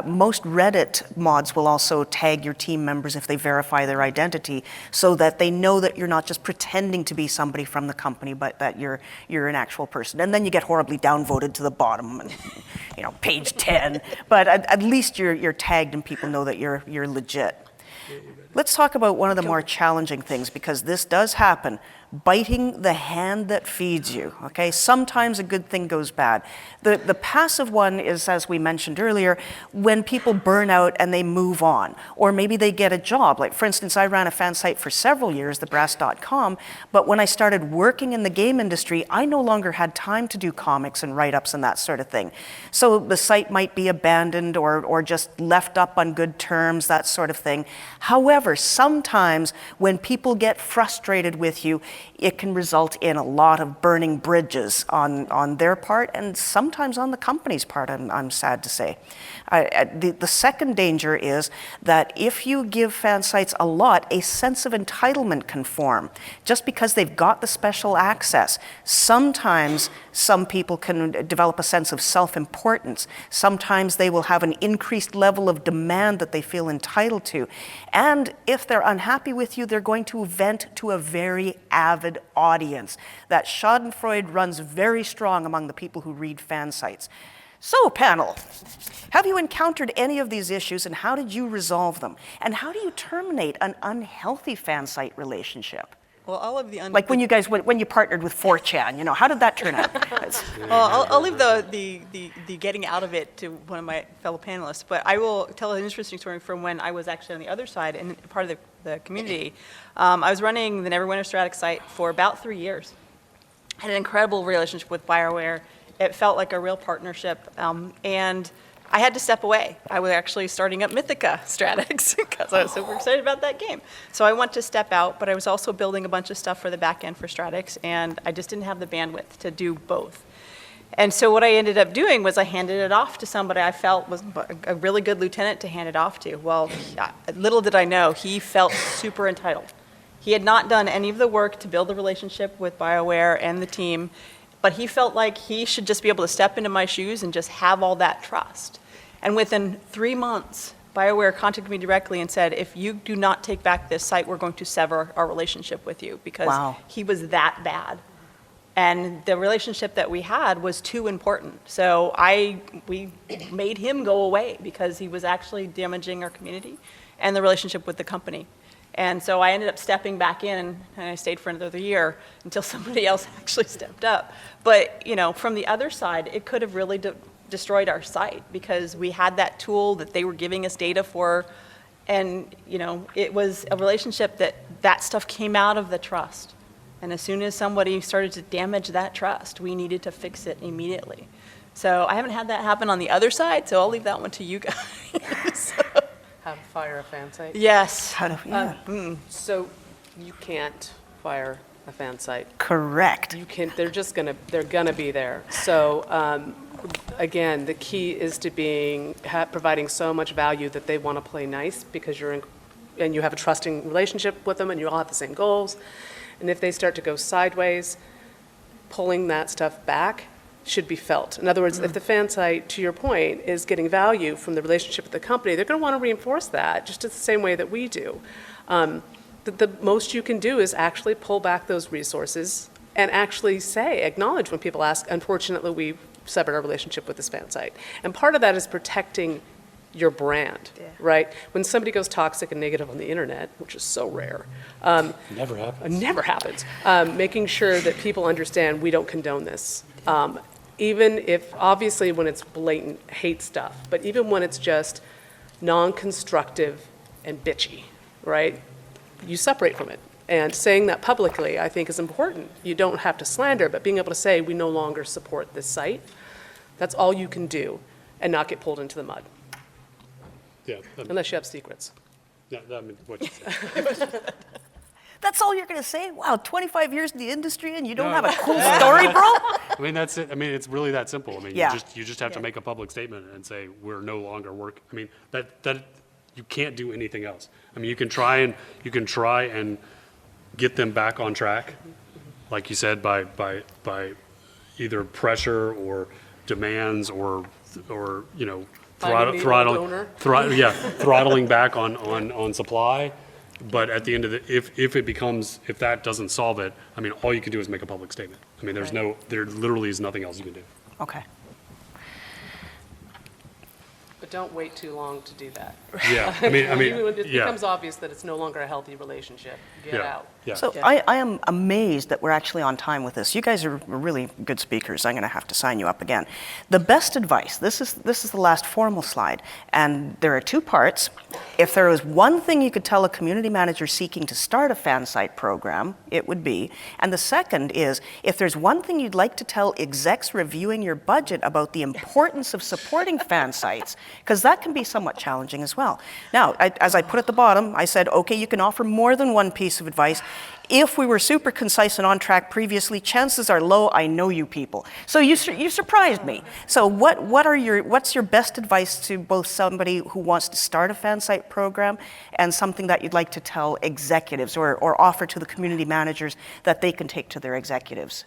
Most Reddit mods will also tag your team members if they verify their identity, so that they know that you're not just pretending to be somebody from the company, but that you're an actual person. And then you get horribly downvoted to the bottom, and page 10. But at least you're tagged, and people know that you're legit. Let's talk about one of the more challenging things, because this does happen. Biting the hand that feeds you, okay? Sometimes a good thing goes bad. The passive one is, as we mentioned earlier, when people burn out and they move on, or maybe they get a job. Like, for instance, I ran a fan site for several years, thebrass.com, but when I started working in the game industry, I no longer had time to do comics and write-ups and that sort of thing. So the site might be abandoned or just left up on good terms, that sort of thing. However, sometimes when people get frustrated with you, it can result in a lot of burning bridges on their part, and sometimes on the company's part, I'm sad to say. The second danger is that if you give fan sites a lot, a sense of entitlement can form. Just because they've got the special access, sometimes some people can develop a sense of self-importance. Sometimes they will have an increased level of demand that they feel entitled to. And if they're unhappy with you, they're going to vent to a very avid audience. That schadenfreude runs very strong among the people who read fan sites. So, panel, have you encountered any of these issues, and how did you resolve them? And how do you terminate an unhealthy fan site relationship? Well, all of the Like when you partnered with 4chan, how did that turn out? Well, I'll leave the getting out of it to one of my fellow panelists, but I will tell an interesting story from when I was actually on the other side and part of the community. I was running the Neverwinter Strategic site for about 3 years. I had an incredible relationship with BioWare. It felt like a real partnership, and I had to step away. I was actually starting up Mythica Strategics because I was super excited about that game. So I wanted to step out, but I was also building a bunch of stuff for the back end for Strategics, and I just didn't have the bandwidth to do both. And so what I ended up doing was I handed it off to somebody I felt was a really good lieutenant to hand it off to. Well, little did I know, he felt super entitled. He had not done any of the work to build the relationship with BioWare and the team, but he felt like he should just be able to step into my shoes and just have all that trust. And within 3 months, BioWare contacted me directly and said, if you do not take back this site, we're going to sever our relationship with you, because he was that bad. And the relationship that we had was too important. So we made him go away because he was actually damaging our community and the relationship with the company. And so I ended up stepping back in, and I stayed for another year until somebody else actually stepped up. But, from the other side, it could have really destroyed our site, because we had that tool that they were giving us data for, and, it was a relationship that stuff came out of the trust. And as soon as somebody started to damage that trust, we needed to fix it immediately. So I haven't had that happen on the other side, so I'll leave that one to you guys. How to fire a fan site? Yes. So you can't fire a fan site. Correct. You can. They're gonna be there. So again, the key is to providing so much value that they want to play nice, because and you have a trusting relationship with them, and you all have the same goals. And if they start to go sideways, pulling that stuff back should be felt. In other words, if the fan site, to your point, is getting value from the relationship with the company, they're going to want to reinforce that just the same way that we do. The most you can do is actually pull back those resources and actually acknowledge when people ask, unfortunately, we severed our relationship with this fan site. And part of that is protecting your brand, right? When somebody goes toxic and negative on the internet, which is so rare. Never happens. Never happens. Making sure that people understand we don't condone this. Even if, obviously, when it's blatant hate stuff, but even when it's just non-constructive and bitchy, right? you separate from it. And saying that publicly, I think, is important. You don't have to slander, but being able to say, we no longer support this site, that's all you can do, and not get pulled into the mud, Yeah. unless you have secrets. Yeah, I mean, what you said. That's all you're going to say? Wow, 25 years in the industry and you don't No. have a cool story, bro? I mean, that's it. I mean, it's really that simple. I mean, Yeah. you just have to make a public statement and say, we're no longer work. I mean, that you can't do anything else. I mean, you can try and get them back on track, like you said, by either pressure or demands or you know, Finding the old owner. throttling back on supply. But at the end of if that doesn't solve it, I mean, all you can do is make a public statement. I mean, there literally is nothing else you can do. Okay. But don't wait too long to do that. Yeah, I mean, Even when it yeah, becomes obvious that it's no longer a healthy relationship, get yeah, out. yeah. So Yeah. I am amazed that we're actually on time with this. You guys are really good speakers. I'm going to have to sign you up again. The best advice, this is the last formal slide, and there are two parts. If there was one thing you could tell a community manager seeking to start a fan site program, it would be, and the second is, if there's one thing you'd like to tell execs reviewing your budget about the importance of supporting fan sites, because that can be somewhat challenging as well. Now, as I put at the bottom, I said, okay, you can offer more than one piece of advice. If we were super concise and on track previously, chances are low I know you people. So you surprised me. So what's your best advice to both somebody who wants to start a fan site program and something that you'd like to tell executives or offer to the community managers that they can take to their executives?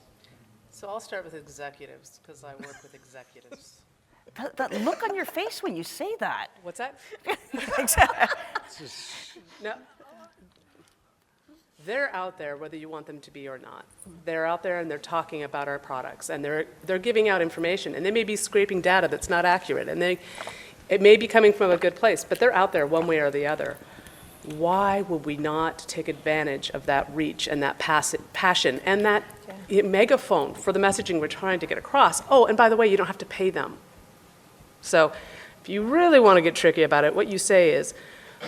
So I'll start with executives, because I work with executives. That look on your face when you say that. What's that? Exactly. No. They're out there whether you want them to be or not. They're out there and they're talking about our products, and they're giving out information, and they may be scraping data that's not accurate, and it may be coming from a good place, but they're out there one way or the other. Why would we not take advantage of that reach and that passion and that megaphone for the messaging we're trying to get across? Oh, and by the way, you don't have to pay them. So if you really want to get tricky about it, what you say is,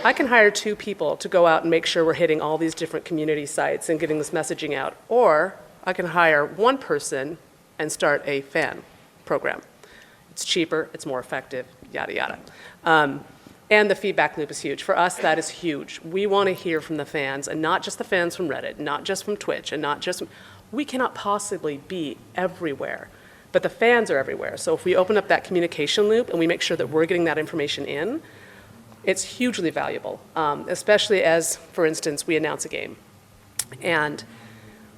I can hire 2 people to go out and make sure we're hitting all these different community sites and getting this messaging out. Or I can hire 1 person and start a fan program. It's cheaper, it's more effective, yada, yada. And the feedback loop is huge. For us, that is huge. We want to hear from the fans, and not just the fans from Reddit, not just from Twitch, and not just, we cannot possibly be everywhere. But the fans are everywhere. So if we open up that communication loop and we make sure that we're getting that information in, it's hugely valuable, especially as, for instance, we announce a game. And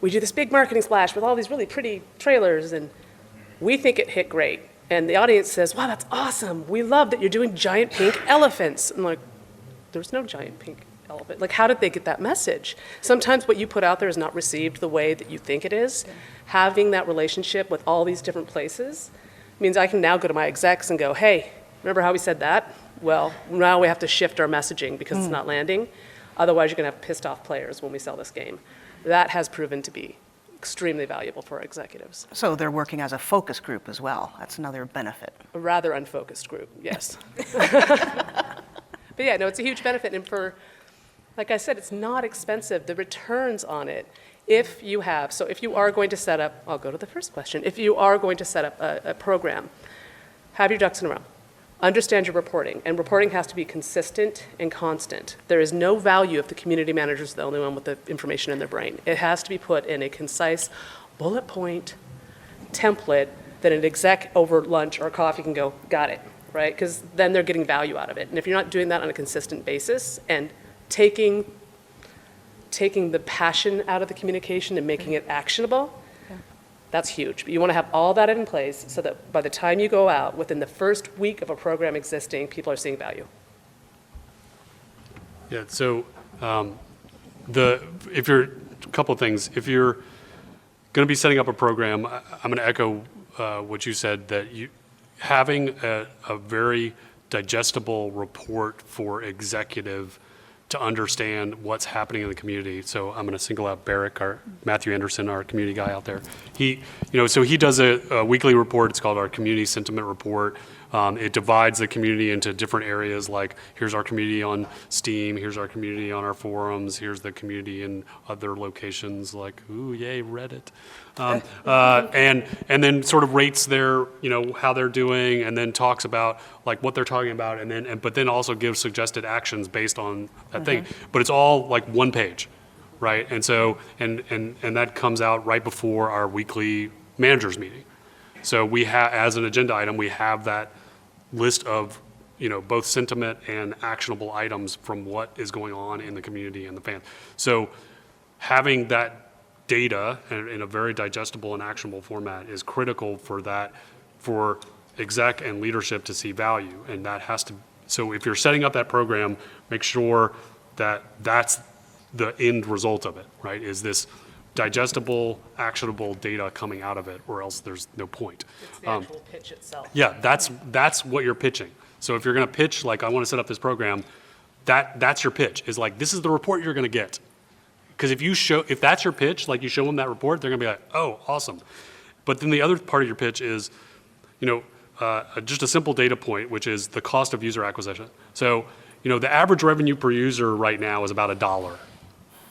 we do this big marketing splash with all these really pretty trailers, and we think it hit great. And the audience says, wow, that's awesome. We love that you're doing giant pink elephants. And like, there's no giant pink elephant. Like, how did they get that message? Sometimes what you put out there is not received the way that you think it is. Yeah. Having that relationship with all these different places means I can now go to my execs and go, hey, remember how we said that? Well, now we have to shift our messaging because it's not landing. Otherwise, you're going to have pissed off players when we sell this game. That has proven to be extremely valuable for our executives. So they're working as a focus group as well. That's another benefit. A rather unfocused group, yes. But yeah, no, it's a huge benefit. And for, like I said, it's not expensive. The returns on it, if you are going to set up, I'll go to the first question. If you are going to set up a program, have your ducks in a row. Understand your reporting, and reporting has to be consistent and constant. There is no value if the community manager is the only one with the information in their brain. It has to be put in a concise bullet point template that an exec over lunch or coffee can go, got it, right? Because then they're getting value out of it. And if you're not doing that on a consistent basis and taking the passion out of the communication and making it actionable, that's huge. But you want to have all that in place so that by the time you go out, within the first week of a program existing, people are seeing value. Yeah, so a couple of things. If you're going to be setting up a program, I'm going to echo what you said, that having a very digestible report for executive to understand what's happening in the community. So I'm going to single out Barrick, Matthew Anderson, our community guy out there. He does a weekly report. It's called our Community Sentiment Report. It divides the community into different areas, like here's our community on Steam, here's our community on our forums, here's the community in other locations, like, ooh, yay, Reddit. And then sort of rates their, how they're doing, and then talks about like what they're talking about, but then also gives suggested actions based on that thing. But it's all like one page, right? And so, and that comes out right before our weekly managers meeting. So we have, as an agenda item, we have that list of, both sentiment and actionable items from what is going on in the community and the fans. So having that data in a very digestible and actionable format is critical for exec and leadership to see value. And that has to, so if you're setting up that program, make sure that that's the end result of it, right? Is this digestible, actionable data coming out of it, or else there's no point. It's the actual pitch itself. Yeah, that's what you're pitching. So if you're going to pitch, like, I want to set up this program, that's your pitch, is like, this is the report you're going to get. Because if that's your pitch, like you show them that report, they're going to be like, oh, awesome. But then the other part of your pitch is, just a simple data point, which is the cost of user acquisition. So, the average revenue per user right now is about $1,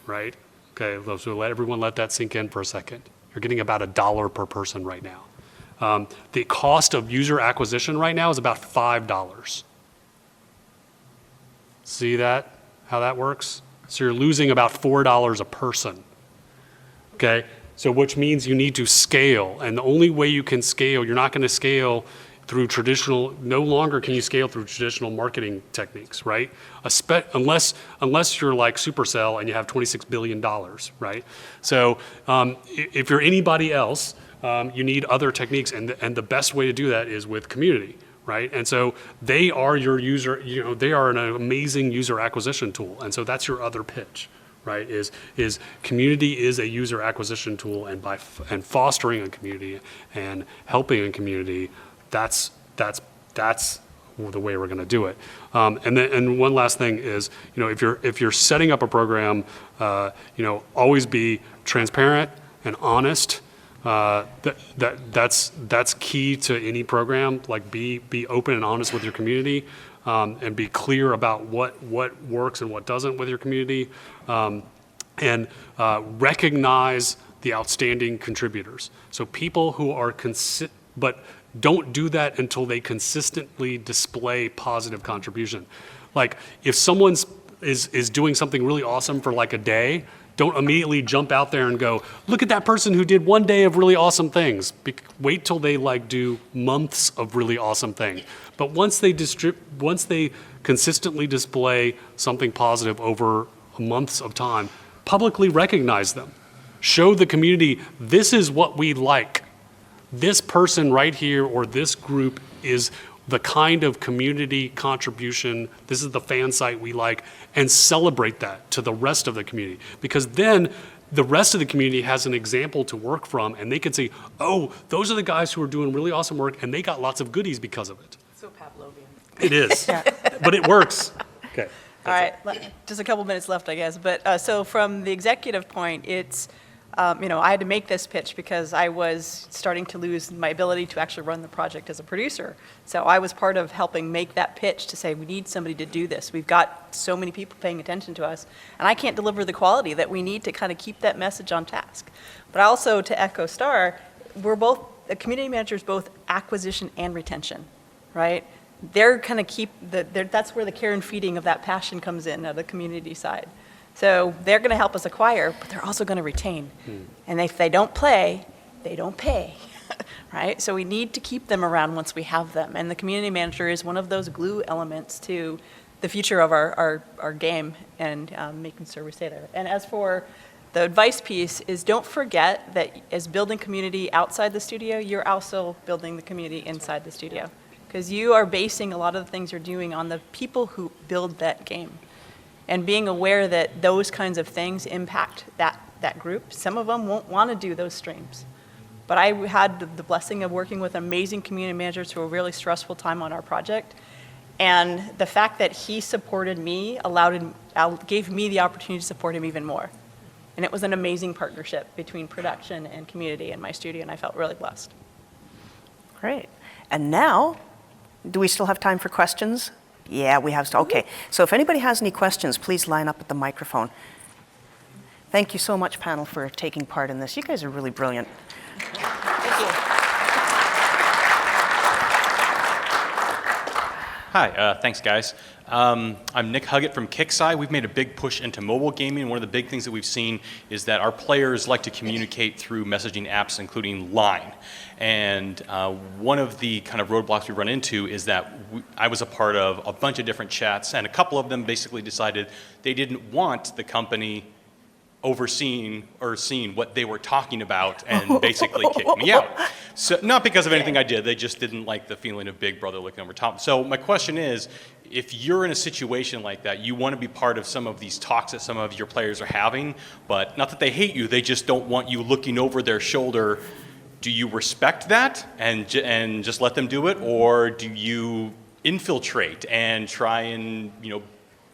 right? Okay, so let that sink in for a second. You're getting about $1 per person right now. The cost of user acquisition right now is about $5. See that, how that works? So you're losing about $4 a person, okay? So which means you need to scale, and the only way you can scale, you're not gonna scale through no longer can you scale through traditional marketing techniques, right? Unless you're like Supercell and you have $26 billion, right? So if you're anybody else, you need other techniques, and the best way to do that is with community, right? And so they are your user, they are an amazing user acquisition tool, and so that's your other pitch, right? Is community is a user acquisition tool, and and fostering a community and helping a community, that's the way we're going to do it. And one last thing is, if you're setting up a program, always be transparent and honest. That's key to any program. Like be open and honest with your community, and be clear about what works and what doesn't with your community, and recognize the outstanding contributors. So people who are but don't do that until they consistently display positive contribution. Like if someone is doing something really awesome for like a day, don't immediately jump out there and go, look at that person who did one day of really awesome things. Wait till they like do months of really awesome things. But once they consistently display something positive over months of time, publicly recognize them. Show the community, this is what we like. This person right here or this group is the kind of community contribution, this is the fan site we like, and celebrate that to the rest of the community. Because then the rest of the community has an example to work from, and they can say, oh, those are the guys who are doing really awesome work, and they got lots of goodies because of it. So Pavlovian. It is, but it works. Okay. All right, just a couple minutes left, I guess. But so from the executive point, it's, I had to make this pitch because I was starting to lose my ability to actually run the project as a producer. So I was part of helping make that pitch to say, we need somebody to do this. We've got so many people paying attention to us, and I can't deliver the quality that we need to kind of keep that message on task. But also, to echo Starr, the community managers, both acquisition and retention, right? They're kind of that's where the care and feeding of that passion comes in, the community side. So they're going to help us acquire, but they're also going to retain. And if they don't play, they don't pay, right? So we need to keep them around once we have them. And the community manager is one of those glue elements to the future of our game and making sure we stay there. And as for the advice piece is don't forget that as building community outside the studio, you're also building the community inside the studio. Because you are basing a lot of the things you're doing on the people who build that game. And being aware that those kinds of things impact that group. Some of them won't want to do those streams. But I had the blessing of working with amazing community managers through a really stressful time on our project. And the fact that he supported me gave me the opportunity to support him even more. And it was an amazing partnership between production and community in my studio, and I felt really blessed. Great. And now Do we still have time for questions? Yeah, we have. Okay. So if anybody has any questions, please line up at the microphone. Thank you so much, panel, for taking part in this. You guys are really brilliant. Thank you. Hi, thanks guys. I'm Nick Huggett from Kickside. We've made a big push into mobile gaming. One of the big things that we've seen is that our players like to communicate through messaging apps, including Line. And one of the kind of roadblocks we run into is that I was a part of a bunch of different chats, and a couple of them basically decided they didn't want the company overseeing or seeing what they were talking about and basically kicked me out. So not because of anything I did, they just didn't like the feeling of Big Brother looking over top. So my question is, if you're in a situation like that, you want to be part of some of these talks that some of your players are having, but not that they hate you, they just don't want you looking over their shoulder. Do you respect that and just let them do it, or do you infiltrate and try and, you know,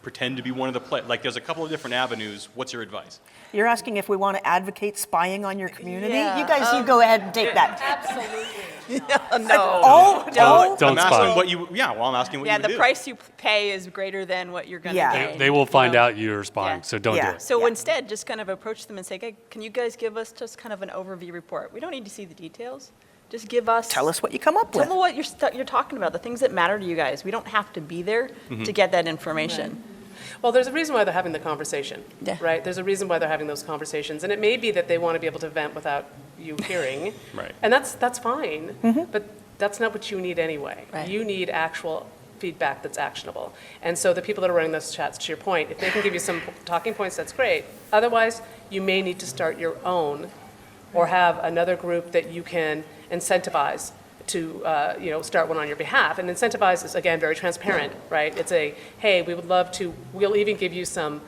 pretend to be one of the players? Like, there's a couple of different avenues. What's your advice? You're asking if we want to advocate spying on your community? Yeah, You guys, you go ahead and take that. Absolutely. Don't I'm spy. asking what you. Yeah, well, I'm asking what Yeah, you would the do. price you pay is greater than what you're going to Yeah. gain. They will find you know? out you're spying, Yeah. so don't Yeah. do it. So Yeah. instead, just kind of approach them and say, hey, can you guys give us just kind of an overview report? We don't need to see the details. Just give us. Tell us what you come up Tell with. them what you're talking about, the things that matter to you guys. We don't have to be there to get that information. Well, there's a reason why they're having the conversation, Yeah. right? There's a reason why they're having those conversations. And it may be that they want to be able to vent without you hearing. Right. And that's fine. But that's not what you need anyway. Right. You need actual feedback that's actionable. And so the people that are running those chats, to your point, if they can give you some talking points, that's great. Otherwise, you may need to start your own or have another group that you can incentivize to start one on your behalf. And incentivize is, again, very transparent, right? It's a, hey, we would love to, we'll even give you some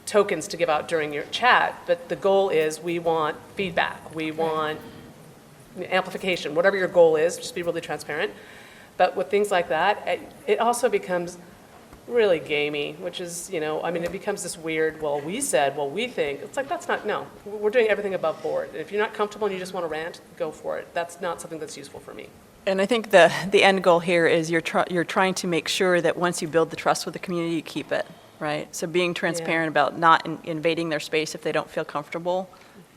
tokens to give out during your chat, but the goal is we want feedback, we want amplification, whatever your goal is, just be really transparent. But with things like that, it also becomes really gamey, which is, it becomes this weird, well, we said, well, we think. It's like, that's not, no. We're doing everything above board. If you're not comfortable and you just want to rant, go for it. That's not something that's useful for me. And I think the end goal here is you're trying to make sure that once you build the trust with the community, you keep it, right? So being transparent about not invading their space if they don't feel comfortable.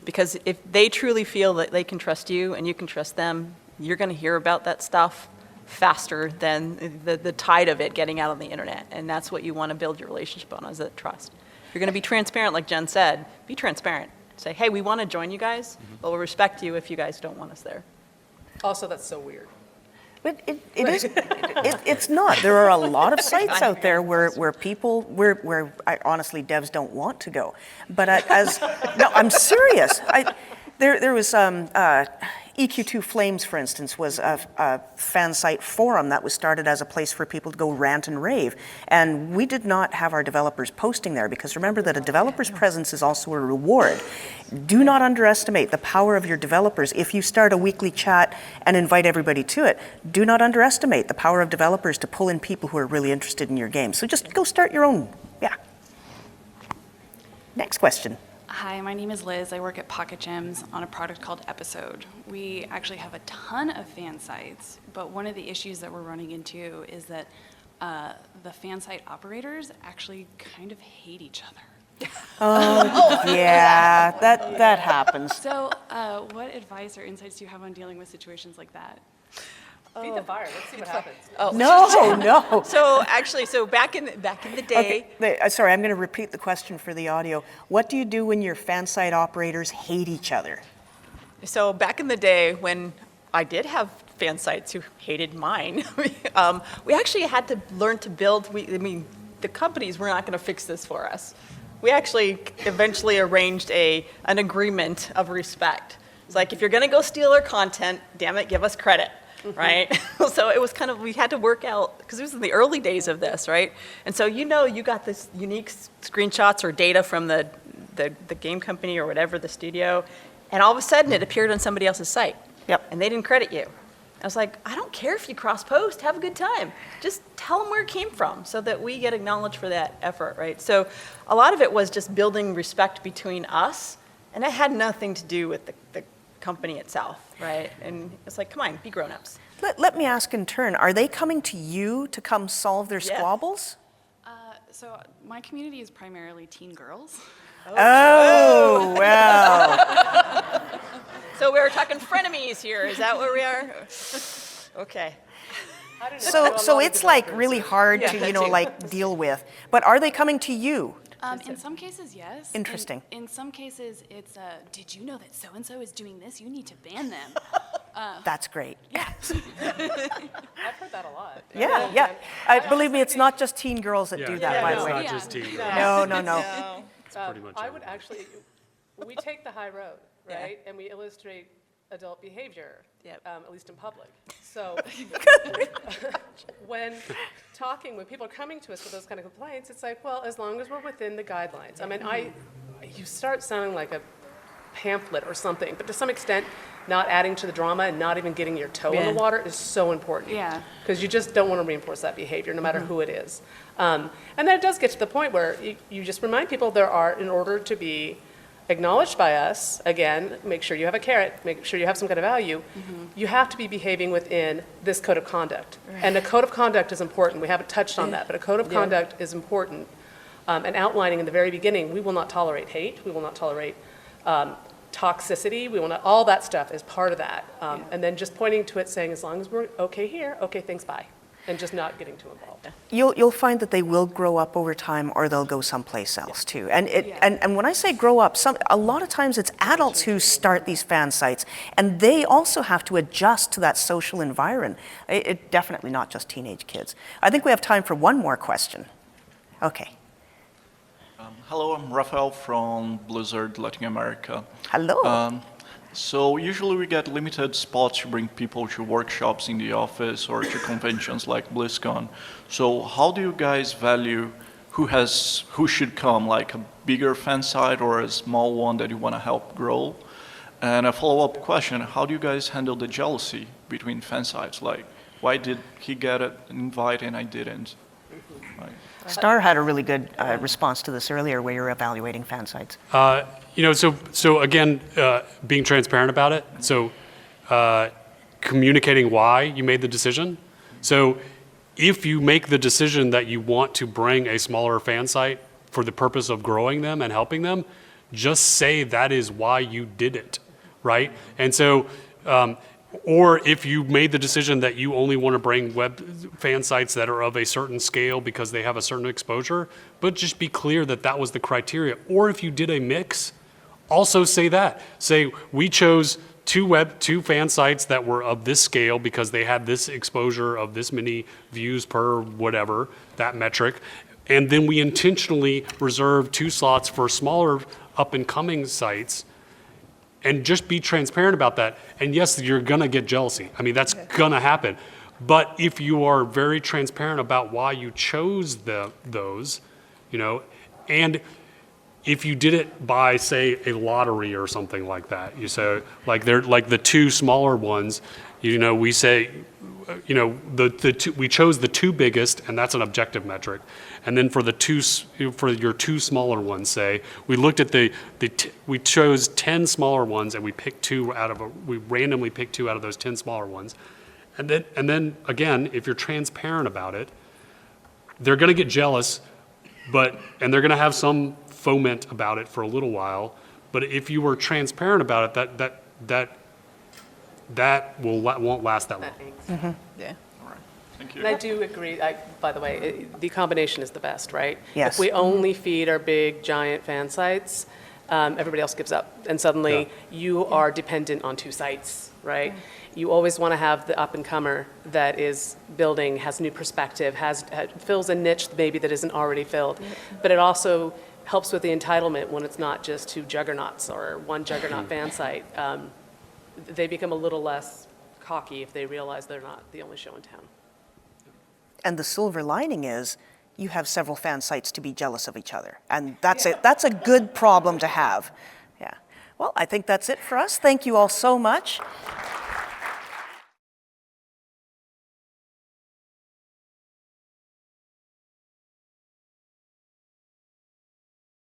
Because if they truly feel that they can trust you and you can trust them, you're going to hear about that stuff faster than the tide of it getting out on the internet. And that's what you want to build your relationship on, is that trust. If you're going to be transparent, like Jen said, be transparent. Say, hey, we want to join you guys, but we'll respect you if you guys don't want us there. Also, that's so weird. But it's not. There are a lot of sites out there where honestly devs don't want to go. But no, I'm serious. There was EQ2 Flames, for instance, was a fan site forum that was started as a place for people to go rant and rave. And we did not have our developers posting there, because remember that a developer's presence is also a reward. Do not underestimate the power of your developers. If you start a weekly chat and invite everybody to it, do not underestimate the power of developers to pull in people who are really interested in your game. So just go start your own. Yeah. Next question. Hi, my name is Liz. I work at Pocket Gems on a product called Episode. We actually have a ton of fan sites, but one of the issues that we're running into is that the fan site operators actually kind of hate each other. Yeah, that happens. So what advice or insights do you have on dealing with situations like that? Feed the fire. Let's see what happens. No. So back in the day, Okay, sorry, I'm going to repeat the question for the audio. What do you do when your fan site operators hate each other? So back in the day when I did have fan sites who hated mine, we actually had to learn to build. The companies were not going to fix this for us. We actually eventually arranged an agreement of respect. It's like, if you're going to go steal our content, damn it, give us credit. Right? So it was kind of, we had to work out, because it was in the early days of this, right? And so you got this unique screenshots or data from the game company or whatever, the studio, and all of a sudden it appeared on somebody else's site. Yep. And they didn't credit you. I was like, I don't care if you cross-post, have a good time. Just tell them where it came from so that we get acknowledged for that effort, right? So a lot of it was just building respect between us, and that had nothing to do with the company itself, right? And it's like, come on, be grown-ups. Let me ask in turn, are they coming to you to come solve their Yes. squabbles? So my community is primarily teen girls. Oh, well. So we're talking frenemies here. Is that where we are? Okay. I don't know. I know a So lot of it's like developers really are- hard Yeah, to, that you know, too. like deal with. But are they coming to you? In some cases, yes. Interesting. In some cases, it's, did you know that so-and-so is doing this? You need to ban them. That's great. Yeah. I've heard that a lot. Yeah, yeah. Believe me, it's not just teen girls that do that, by the it's way. not Yeah. just teen. No, no, no. pretty much I would everyone. actually, we take the high road, right? And we illustrate adult behavior, Yep. at least in public. So when people are coming to us with those kind of complaints, it's like, well, as long as we're within the guidelines. I mean, you start sounding like a pamphlet or something, but to some extent, not adding to the drama and not even getting your toe in Yeah. the water is so important. Yeah. Because you just don't want to reinforce that behavior, no matter who it is. And then it does get to the point where you just remind people there are, in order to be acknowledged by us, again, make sure you have a carrot, make sure you have some kind of value, you have to be behaving within this code of conduct. And a code of conduct is important. We haven't touched on that, but a code of conduct is important. And outlining in the very beginning, we will not tolerate hate, we will not tolerate toxicity, we will not, all that stuff is part of that. And then just pointing to it saying, as long as we're okay here, okay, thanks, bye. And just not getting too involved. You'll find that they will grow up over time, or they'll go someplace else too. And when I say grow up, a lot of times it's adults who start these fan sites, and they also have to adjust to that social environment. Definitely not just teenage kids. I think we have time for one more question. Okay. Hello, I'm Rafael from Blizzard Latin America. Hello. So usually we get limited spots to bring people to workshops in the office or to conventions like BlizzCon. So how do you guys value who should come, like a bigger fan site or a small one that you want to help grow? And a follow-up question, how do you guys handle the jealousy between fan sites? Like, why did he get an invite and I didn't? Like, Starr had a really good response to this earlier, where you're evaluating fan sites. So again, being transparent about it. So communicating why you made the decision. So if you make the decision that you want to bring a smaller fan site for the purpose of growing them and helping them, just say that is why you did it, right? And so, or if you made the decision that you only want to bring web fan sites that are of a certain scale because they have a certain exposure, but just be clear that that was the criteria. Or if you did a mix, also say that. Say, we chose two fan sites that were of this scale because they had this exposure of this many views per whatever, that metric. And then we intentionally reserved 2 slots for smaller up-and-coming sites. And just be transparent about that. And yes, you're gonna get jealousy. I mean, that's gonna happen. But if you are very transparent about why you chose those, and if you did it by, say, a lottery or something like that, you say, like they're like the 2 smaller ones, we say, we chose the 2 biggest, and that's an objective metric. And then for your 2 smaller ones, say, we looked at we chose 10 smaller ones, and we randomly picked 2 out of those 10 smaller ones. And then again, if you're transparent about it, they're going to get jealous, and they're going to have some foment about it for a little while. But if you were transparent about it, that won't last that long. Yeah. thank you. And I do agree, by the way, the combination is the best, right? Yes. If we only feed our big, giant fan sites, everybody else gives up. And suddenly, you are dependent on 2 sites, right? You always want to have the up-and-comer that is building, has new perspective, fills a niche maybe that isn't already filled. But it also helps with the entitlement when it's not just 2 juggernauts or 1 juggernaut fan site. They become a little less cocky if they realize they're not the only show in town. And the silver lining is you have several fan sites to be jealous of each other. And that's a good problem to have. Yeah. Well, I think that's it for us. Thank you all so much.